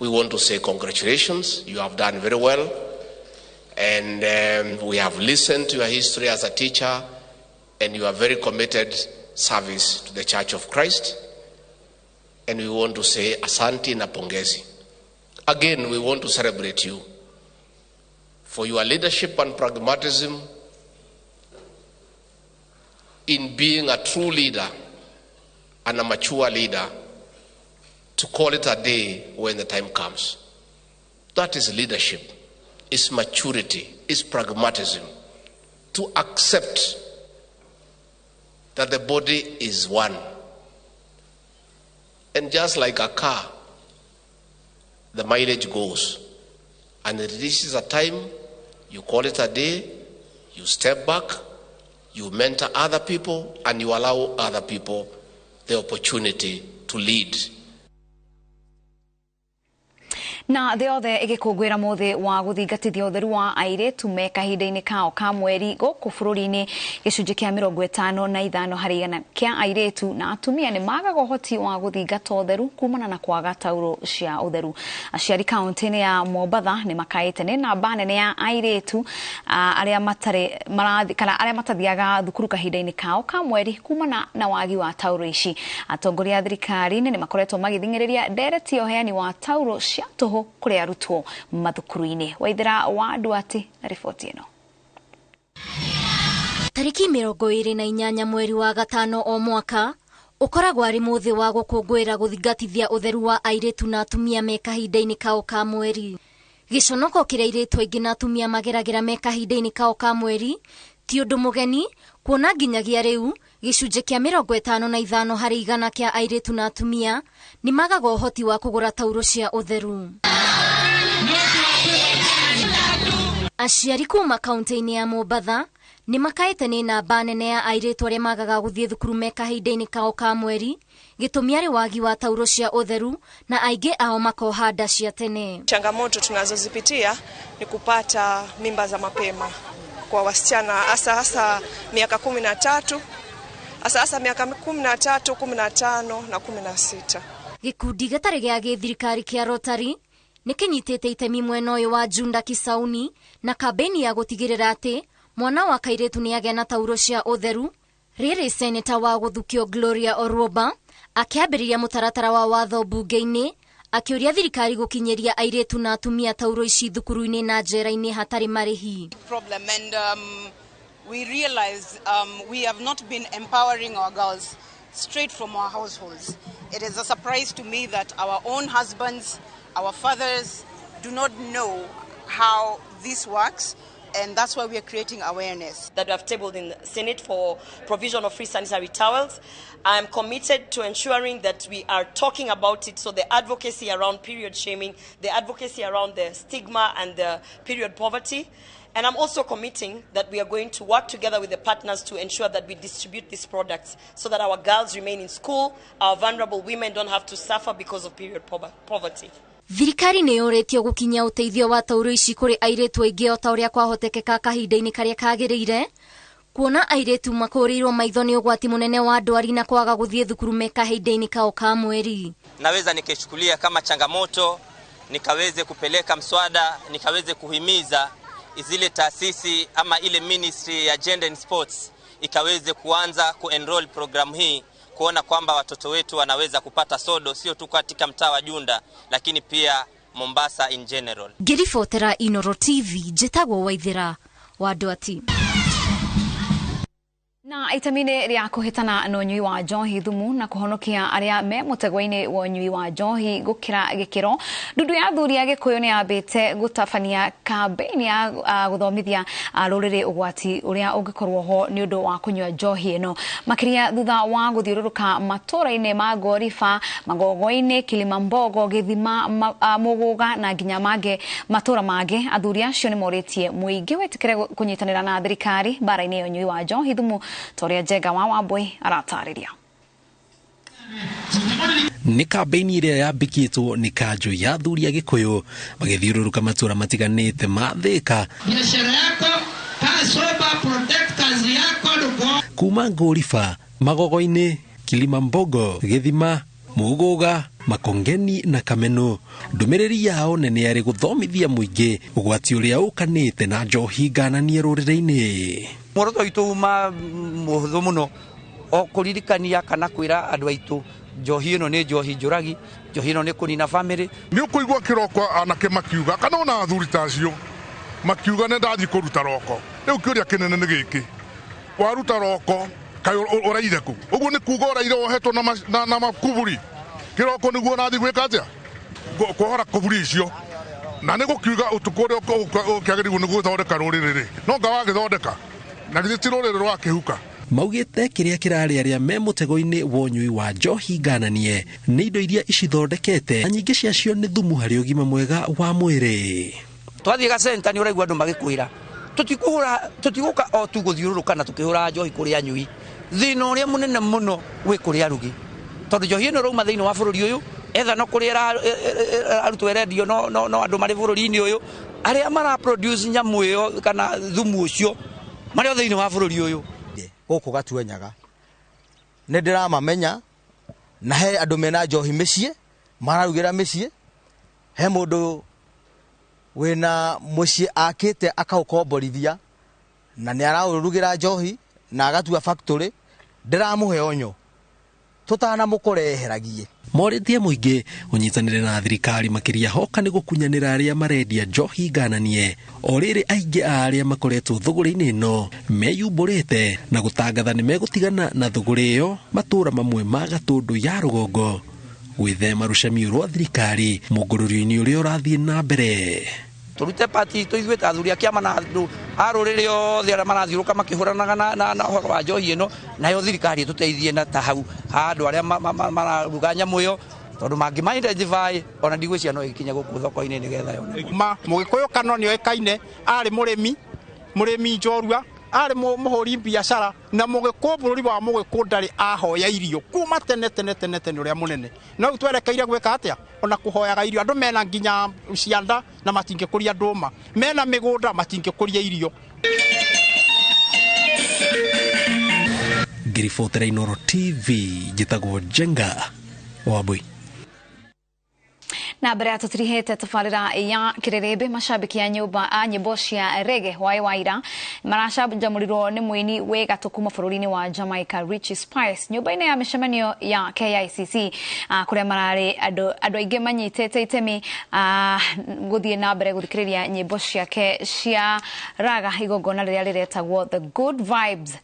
we want to say congratulations. You have done very well, and we have listened to your history as a teacher, and you are very committed service to the Church of Christ, and we want to say asante na pongezi. Again, we want to celebrate you for your leadership and pragmatism in being a true leader and a mature leader to call it a day when the time comes. That is leadership, is maturity, is pragmatism, to accept that the body is one. And just like a car, the mileage goes. And it reaches a time, you call it a day, you step back, you mentor other people, and you allow other people the opportunity to lead. Na thĩ yothe ĩgĩkũngũĩra mũthĩ wa gũthingatithia ũtheru wa airĩtu me kahinda-inĩ kao ka mweri gũkũ bũrũri-inĩ. Gĩcunjĩ kĩa 55 harĩ igana kĩa airĩtu na atumia nĩ magaga ũhoti wa gũthingata ũtheru kumana na kwaga tauro cia ũtheru. Aciari kaunti-inĩ ya Mombatha nĩ makaĩte nĩ namba nene ya airĩtu arĩa matathiaga thukuru kahinda-inĩ kao ka mweri kumana na wagi wa tauro ici. Atongoria a thirikari-inĩ nĩ makoretwo magĩthing'ĩrĩria ndereti ya ũheani wa tauro cia tũhũ kũrĩ arutwo mathukuru-inĩ. Waithĩra wa andũ ati na riboti ĩno. Tariki 28 mweri wa gatano o mwaka ũkoragwo arĩ mũthĩ wa gũkũngũĩra gũthingatithia ũtheru wa airĩtu na atumia me kahinda-inĩ kao ka mweri. Gĩconoko kĩrĩa airĩtu aingĩ na atumia mageragĩra me kahinda-inĩ kao ka mweri ti ũndũ mũgeni, kuona nginyagia rĩu gĩcunjĩ kĩa 55 harĩ igana kĩa airĩtu na atumia nĩ magaga ũhoti wa kũgũra tauro cia ũtheru. Aciari kuma kaunti-inĩ ya Mombatha nĩ makaĩte nĩ namba nene ya airĩtu arĩa magaga gũthiĩ thukuru me kahinda-inĩ kao ka mweri, gĩtũmi arĩ wagi wa tauro cia ũtheru na aingĩ ao makoha nda cia tene. Changamoto tunazozipitia ni kupata mimba za mapema kwa wasichana hasa miaka 13 Sasa miaka 13, 15 na 16. Gikundi gatari gya githirikari kia Rotary nikinyitite itemi mwena uyu wa Junda Kisauni na kambeni ya gutigirira ati mwana wa kairetu ni agea na tauro cia utheru. Riri seneta wa guthukio Gloria Orwoba akiambiriria mutaratara wa watho bunge-ini akiuria thirikari gukinyeria airetu na atumia tauro ici thukuru-ini na njera-ini hatari marihi. Problem and we realize we have not been empowering our girls straight from our households. It is a surprise to me that our own husbands, our fathers do not know how this works, and that's why we are creating awareness. That we have tabled in the Senate for provision of free sanitary towels. I'm committed to ensuring that we are talking about it, so the advocacy around period shaming, the advocacy around the stigma and the period poverty. And I'm also committing that we are going to work together with the partners to ensure that we distribute these products so that our girls remain in school, our vulnerable women don't have to suffer because of period poverty. Thirikari ni yoretio gukinya uteithio wa tauro ici kuri airetu aingi o ta uria kwahotekeka kahinda-ini karia kagirire, kuona airetu makurirwo maitho ni ugwati munene wa ndwari na kwaga guthie thukuru me kahinda-ini kao ka mweri. Naweza nikichukulia kama changamoto, nikaweze kupeleka mswada, nikaweze kuhimiza zile taasisi ama ile ministry ya gender and sports ikaweze kuanza kuenroll program hii, kuona kwamba watoto wetu wanaweza kupata sodo sio tu katika mtaa wa Junda lakini pia Mombasa in general. Ngiribotera iNooro TV, njitagwo Waithira wa Ndwati. Na itamine ria kuhitana no nyui wa njohi thumu na kuhonokia aria me mutegwa-ini wa nyui wa njohi gukira gikiro. Ndudu ya thuri ya Gikuyu ni yambite gutabania kambeni ya guthomithia ruriri ugwati uria ungikorwo ho ni undu wa kunywa njohi ino. Makiria thutha wa guthiururuka matura-ini ma Gorifa, Magogo-ini, Kilimambogo, Githima, Muguga na nginya mange matura mage, athuri acio ni moritie muingi wetikire kunyitanira na thirikari bara-ini ya nyui wa njohi thumu. Toria Jega wa Wambui aratariria. Ni kambeni iria yambikitwo ni kanjo ya thuri ya Gikuyu magithiururuka matura matiganite ma Thika. Biashara yako, pasoba protectors yako ndugu. Kuma Gorifa, Magogo-ini, Kilimambogo, Githima, Muguga, Makongeni na Kameno. Ndumiriri yao nene yari guthomithia muingi ugwati uria ukanite na njohi ngananie ruriri-ini. Moroto itu ma muhuthu muno o kuririkania kana kwira andu aitu njohi ino ni njohi njuragi, njohi ino ni kunina family. Ni ukuigwa kiroko anake makiuga kana ona athuri tacio makiuga ne ndathi kuruta roko. Riu kiuria kinene ni giki, waruta roko kai uraire ku uguo ni kuga uraire ohetwo na makuburi kiroko niguo nathi gwika atia kuhora kuburi icio na ni gukiuga utuku uri ukiagiriwo ni guthondeka ruriri no ngawa githondeka na githiruriri rwa kihuka. Maugite kiria kirari aria me mutego-ini wa nyui wa njohi ngananie ni indo iria icithondekete, nyingi ciacio ni thumu hari ugima mwega wa mwiri. Twathie ga center ni uraigwa andu magikwira tutiguka o tu guthiururuka na tukihura njohi kuria nyui. Thina uria munene muno wi kuria rugi tondu njohi ino rauma thiini wa bururi uyu etha no kuria arutwo erendio no andu mari bururi-ini uyu aria mara produce nyamu iyo kana thumu ucio mari thiini wa bururi uyu guku Gatuenyaga ni ndiramamenya na he andu mena njohi micii mararugira micii. He mundu wina mucii akite akaukomborithia na ni ararugira njohi na agatua factory, ndiramuhe onyo tutana mukureheragie. Moritie muingi unyitanire na thirikari makiria hoka ni gukunyanira aria marendia njohi ngananie. O riri aingi aria makoretwo thuguri-ini ino meyumburite na gutangatha ni megutigana na thuguri iyo matura mamwe ma Gatundu ya rugongo gwithema rucamio rwa thirikari mugururi-ini uria urathie na mbere. Turute pati tuithwe ta athuri akia mana andu aruriri othe aria marathiuruka makihuranaga na uhoro wa njohi ino nayo thirikari tuteithie na ta hau andu aria mararuga nyamu iyo tondu mangi ma identify ona ndigwiciria no ikinya guku thoko-ini nigetha yone Mugikuyu kano ni oikaine ari murimi njorua ari muhuri biashara na Mugiku bururi wa Mugiku ndari ahoya irio kuma tene uria munene no twerekeire gwika atia ona kuhoyaga irio andu mena nginya cianda na matingikuria nduma mena migunda matingikuria irio. ngiribotera iNooro TV njitagwo Jenga Wabui. Na mbere tutirihete tafarira ya kirerebe mashabiki ya nyimbo cia rege waira maracamũrirwo nĩ mũini we gatũ kuma bũrũri-inĩ wa Jamaica Richie Spice nyũmba-inĩ ya mĩcemanio ya KICC kũrĩa mararĩ andũ aingĩ manyitĩte itemi gũthiĩ na mbere gũthikĩrĩria nyimbo ciake cia raga igongona rĩrĩa rĩretagwo The Good Vibes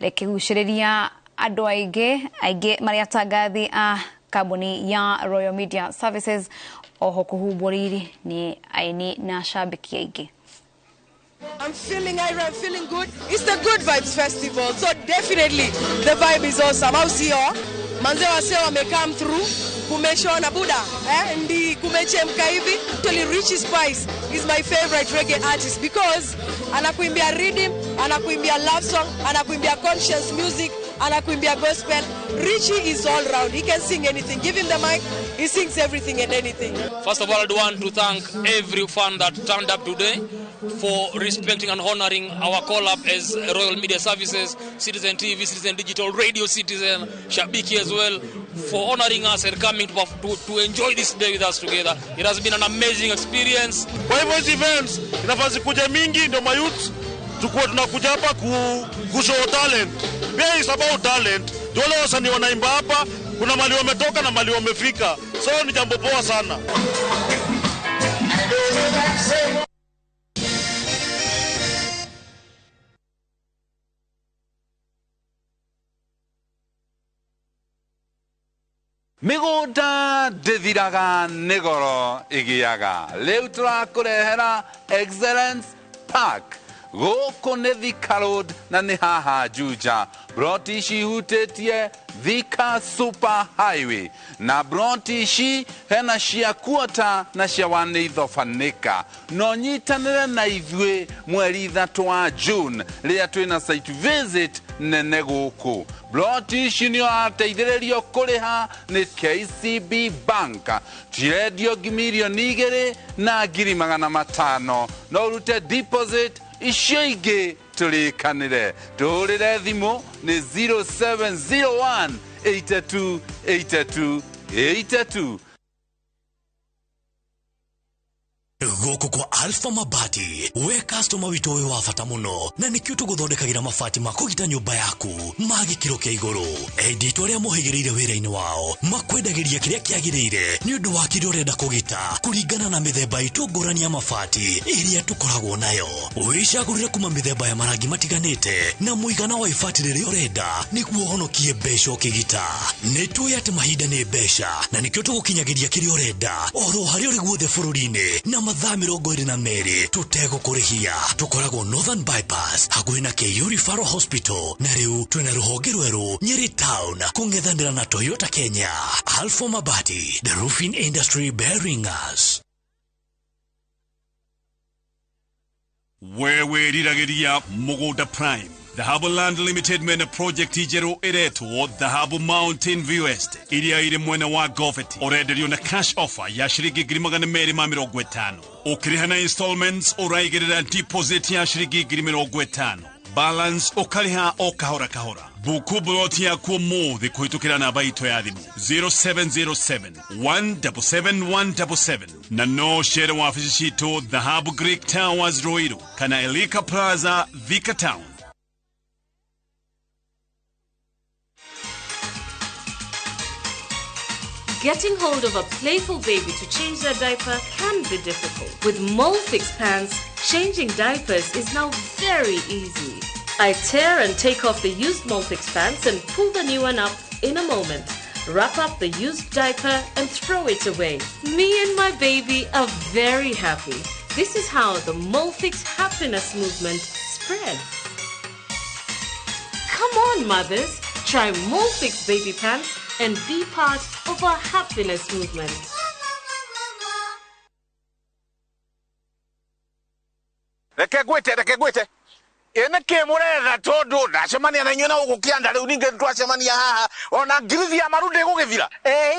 rĩkĩgucĩrĩria andũ aingĩ marĩ atangathi kambuni ya Royal Media Services oho kuhubũrĩri ni aini na shabiki aingĩ. I'm feeling good. It's the Good Vibes Festival, so definitely the vibe is awesome. Au sio? Manze wase wame come through. Kumeshona buda, ndi kumechemka hivi. Actually Richie Spice is my favorite reggae artist because anakuimbia rhythm, anakuimbia love song, anakuimbia conscious music, anakuimbia gospel. Richie is all round. He can sing anything. Give him the mic, he sings everything and anything. First of all, I want to thank every fan that turned up today for respecting and honoring our call-up as Royal Media Services, Citizen TV, Citizen Digital, Radio Citizen, Shabiki as well, for honoring us and coming to enjoy this day with us together. It has been an amazing experience. Kwa hivyo hizi events, inafasi kuja mingi ndio mayouth, tukuwa tunakuja hapa kushow talent. Pia is about talent. Wale wasanii wanaimba hapa, kuna mali wametoka na mali wamefika. So ni jambo poa sana. Migunda ndithiraga nigoro igiaga riu turakurehera Excellence Park gũkũ nĩ Thika Road na nĩ haha Juja broti cihutĩtie Thika Super Highway na broti ici hena cia kuota na cia wanithofanĩka no nyitanĩre na ithuĩ mweri 3 wa June rĩrĩa twĩna site visit nene gũkũ broti ici nĩ ateithĩrĩrio kũrĩha nĩ KCB Bank tirendio milioni 2 na ngiri 500 no rute deposit icio ingĩ tũrĩkanĩre tũhũrĩre thimũ nĩ 0701 82 82 82 Gũkũ kwa Alpha Mabati we customer witũ ũyũ wa bata mũno na nĩkĩo tũgũthondekagĩra mabati ma kũgita nyũmba yaku ma gĩkĩro kĩa igũrũ enditũ arĩa mohĩgĩrĩire wĩra-inĩ wao makwendagĩria kĩrĩa kĩagĩrĩire nĩ ũndũ wa kĩrĩa ũrenda kũgita kũringana na mĩthemba itũ ngũrani ya mabati ĩrĩa tũkoragwo nayo wĩcagũrĩre kuma mĩthemba ya marangi matiganĩte na mũigana wa ibati rĩrĩa ũrenda nĩguo ũhonokie mbeca ũkĩgita nĩtũĩ atĩ mahinda nĩ mbeca na nĩkĩo tũgũkinyagĩria kĩrĩa ũrenda oro harĩa ũrĩ guothe bũrũri-inĩ na mathaa 22 tũtegũkũrĩhia tũkoragwo Northern Bypass hakuhĩ na KU Referral Hospital na rĩu twĩna rũhonge rwerũ Nyeri Town kũng'ethanĩra na Toyota Kenya. Alpha Mabati, the roofing industry bearing us. Wewe riragĩria Mũgũnda Prime Dhahabu Land Limited mena project ijeru iretwo Dhahabu Mountain View Estate iria iri mwena wa Goveti orenderio na cash offer ya shiringi 250 ukiriha na installments uraigerera deposit ya shiringi 50 balance ukariha o kahora kahora buku broti ya kuomuthi kuhitukira na baito ya thimu 0707 177 na no share wa afisi shito Dhahabu Greek Towers Roiru kana Elika Plaza Thika Town. Getting hold of a playful baby to change their diaper can be difficult. With Molfix pants, changing diapers is now very easy. I tear and take off the used Molfix pants and pull the new one up in a moment. Wrap up the used diaper and throw it away. Me and my baby are very happy. This is how the Molfix happiness movement spreads. Come on, mothers. Try Molfix baby pants and be part of our happiness movement. Reke gwete. Ene kemurera todo na semania na nyona ugukianda riu ninge twasemania haha ona ngirithi ya marundi gugithira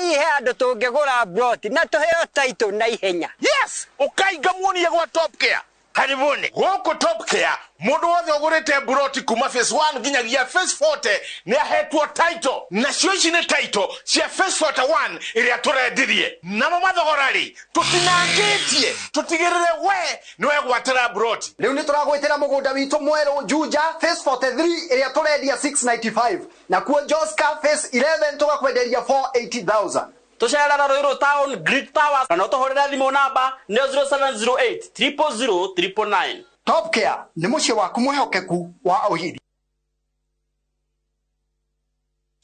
ihe andu tungigura broti na tuheo title na ihenya. Yes, ukainga muonie gwa Top Care. karibuni goko Top Care mundu wothe ogurite buroti kuma phase 1 nginyagia phase 40 ni ahetwo title na cio ici ni title cia phase 41 iria turendirie na mathogorari tutinangitie tutigirire we niwe gwatira buroti riu ni turagwitira mugunda witu mweru Juja phase 43 iria turendia 695 na kuo Joska phase 11 tugakwenderia 480,000 tucerera Ruiru Town Greek Towers na utohorera thimu namba 0708 000 999. Top Care ni mucie waku mwehokeku wa uhiri.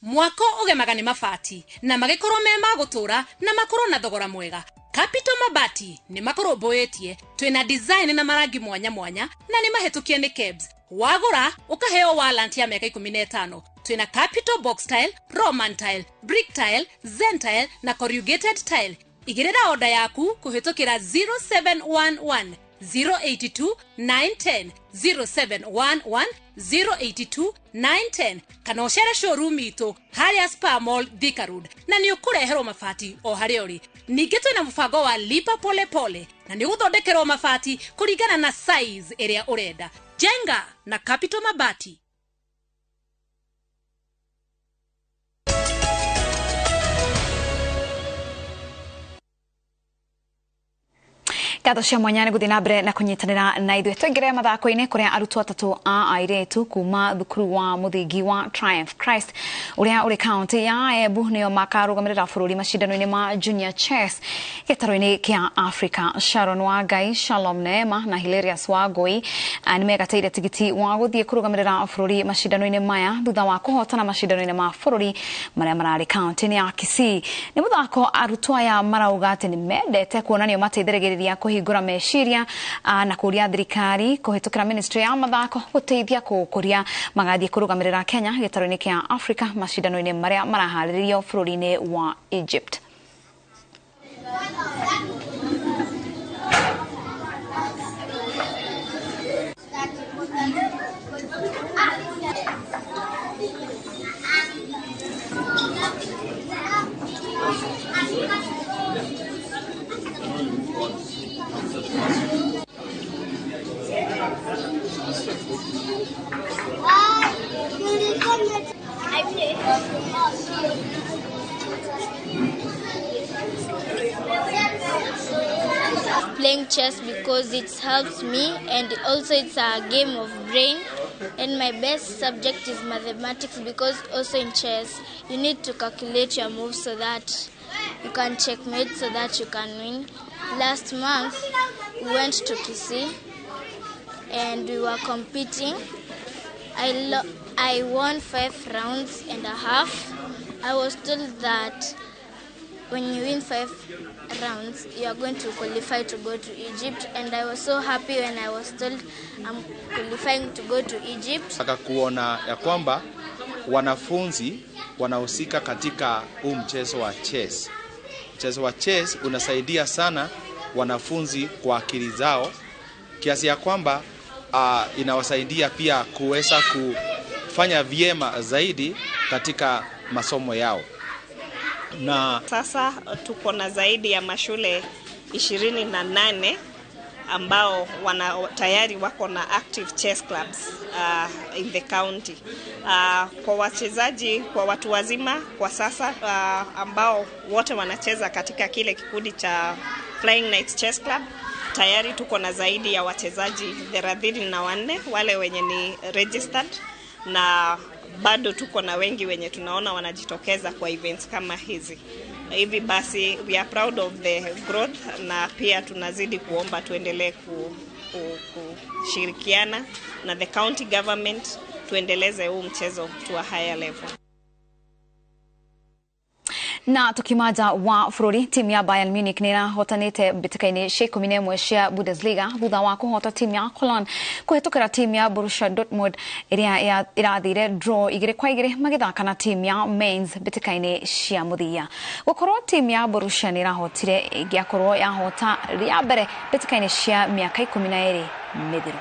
Mwako ugemaga ni mabati na magikorwo me magutura na makorwo na thogora mwega. Capital Mabati ni makoromboetie twina design na marangi mwanya mwanya na ni mahetukie ni kebs. Wagura ukaheo warranty ya miaka 15. Twina Capital Box Tile, Roman Tile, Brick Tile, Zen Tile na Corrugated Tile. Igirira order yaku kuhitukira 0711 082 910 0711 082 910 kana ucere showroom itu haria Spa Mall Thika Road na ni ukureherwo mabati o haria uri. Ningi twina mubango wa lipa pole pole na ni guthondekerwo mabati kuringana na size iria urenda. Jenga na Capital Mabati. Gatho cia mwanya nĩ gũthiĩ na mbere na kũnyitanĩra na ithuĩ tũingĩre mathako-inĩ kũrĩa arutwo atatũ a airĩtu kuma thukuru wa mũthingi wa Triumph Christ ũrĩa ũrĩ kaunti ya Embu nĩo makarũgamĩrĩra bũrũri macindano-inĩ ma Junior Chess gĩtaro-inĩ kĩa Africa. Sharon Wangai, Shalom Neema na Hilarious Wangui nĩ megateire tigiti wa gũthiĩ kũrũgamĩrĩra bũrũri macindano-inĩ maya thutha wa kũhotana macindano-inĩ ma bũrũri marĩa mararĩ kaunti-inĩ ya Kisii. Nĩ mũthako arutwo aya marauga atĩ nĩ mendete kuonanio mateithĩrĩgĩrĩria hingura meciria na kuria thirikari kuhitukira ministry ya mathako guteithia kukuria magathie kurugamirira Kenya gitaro-ini kia Africa macindano-ini maria marahariririo bũrũri-ini wa Egypt. Playing chess because it helps me and also it's a game of brain, and my best subject is mathematics because also in chess you need to calculate your moves so that you can checkmate so that you can win. Last month we went to Kisii and we were competing. I won 5 rounds and a half. I was told that when you win 5 rounds, you are going to qualify to go to Egypt, and I was so happy when I was told I'm qualifying to go to Egypt. Kuona ya kwamba wanafunzi wanahusika katika huu mchezo wa chess. Mchezo wa chess unasaidia sana wanafunzi kwa akili zao kiasi ya kwamba inawasaidia pia kuweza kufanya vyema zaidi katika masomo yao. Na sasa tuko na zaidi ya mashule 28 ambao tayari wako na active chess clubs in the county. Kwa wachezaji, kwa watu wazima kwa sasa ambao wote wanacheza katika kile kikundi cha Flying Knights Chess Club, tayari tuko na zaidi ya wachezaji 34 wale wenye ni registered, na bado tuko na wengi wenye tunaona wanajitokeza kwa events kama hizi. Hivi basi we are proud of the growth, na pia tunazidi kuomba tuendelee kushirikiana na the county government tuendeleze huu mchezo to a higher level. Na tukimaja wa bũrũri timu ya Bayern Munich nira hotanite mbĩtĩka-inĩ cia 11 cia Bundesliga thutha wa kũhota timu ya Cologne kũhetũkĩra timu ya Borussia Dortmund ĩrĩa irathire draw 2-2 magĩthaka na timu ya Mainz mbĩtĩka-inĩ cia mũthia. Gũkorwo timu ya Borussia nĩrahotire ĩngĩakorwo yahota rĩa mbere mbĩtĩka-inĩ cia mĩaka 12 mĩthiru.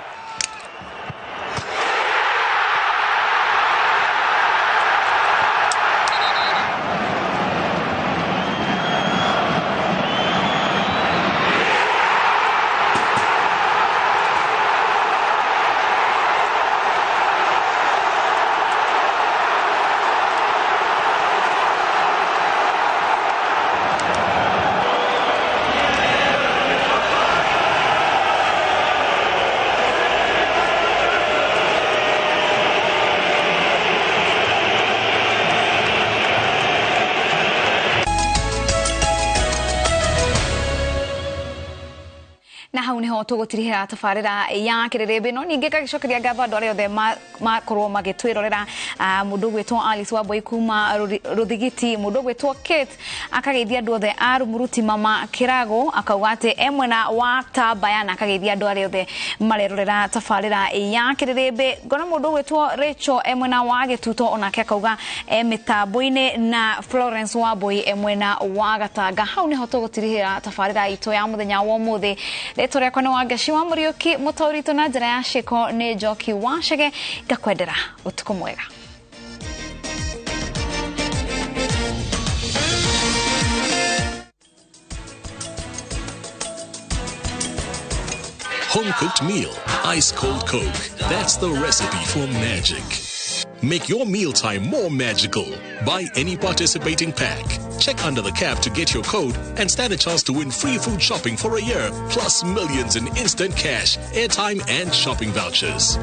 na hau niho tugutirihira tafarira ya kirerebe no ninge gagicokeria ngatho andu aria othe makorwo magitwirorera mundu gwitwo Alice wa Boikuma Ruthigiti mundu gwitwo Kate akageithia andu othe arumuruti mama Kirago akauga ati emwena wa Tabayana akageithia andu aria othe marerorera tafarira ya kirerebe ngona mundu gwitwo Rachel emwena wa Gituto onake akauga mitambo-ini na Florence wa Boy emwena wa Gatanga hau niho tugutirihira tafarira ito ya muthenya wa muthi leto ria kone wa Gashi wa Muriuki mutaurito na njira ya shiko ni Njoki wa Shege ngakwendera utuko mwega. Home-cooked meal, ice-cold Coke. That's the recipe for magic. Make your mealtime more magical. Buy any participating pack. Check under the cap to get your code and stand a chance to win free food shopping for a year, plus millions in instant cash, airtime, and shopping vouchers.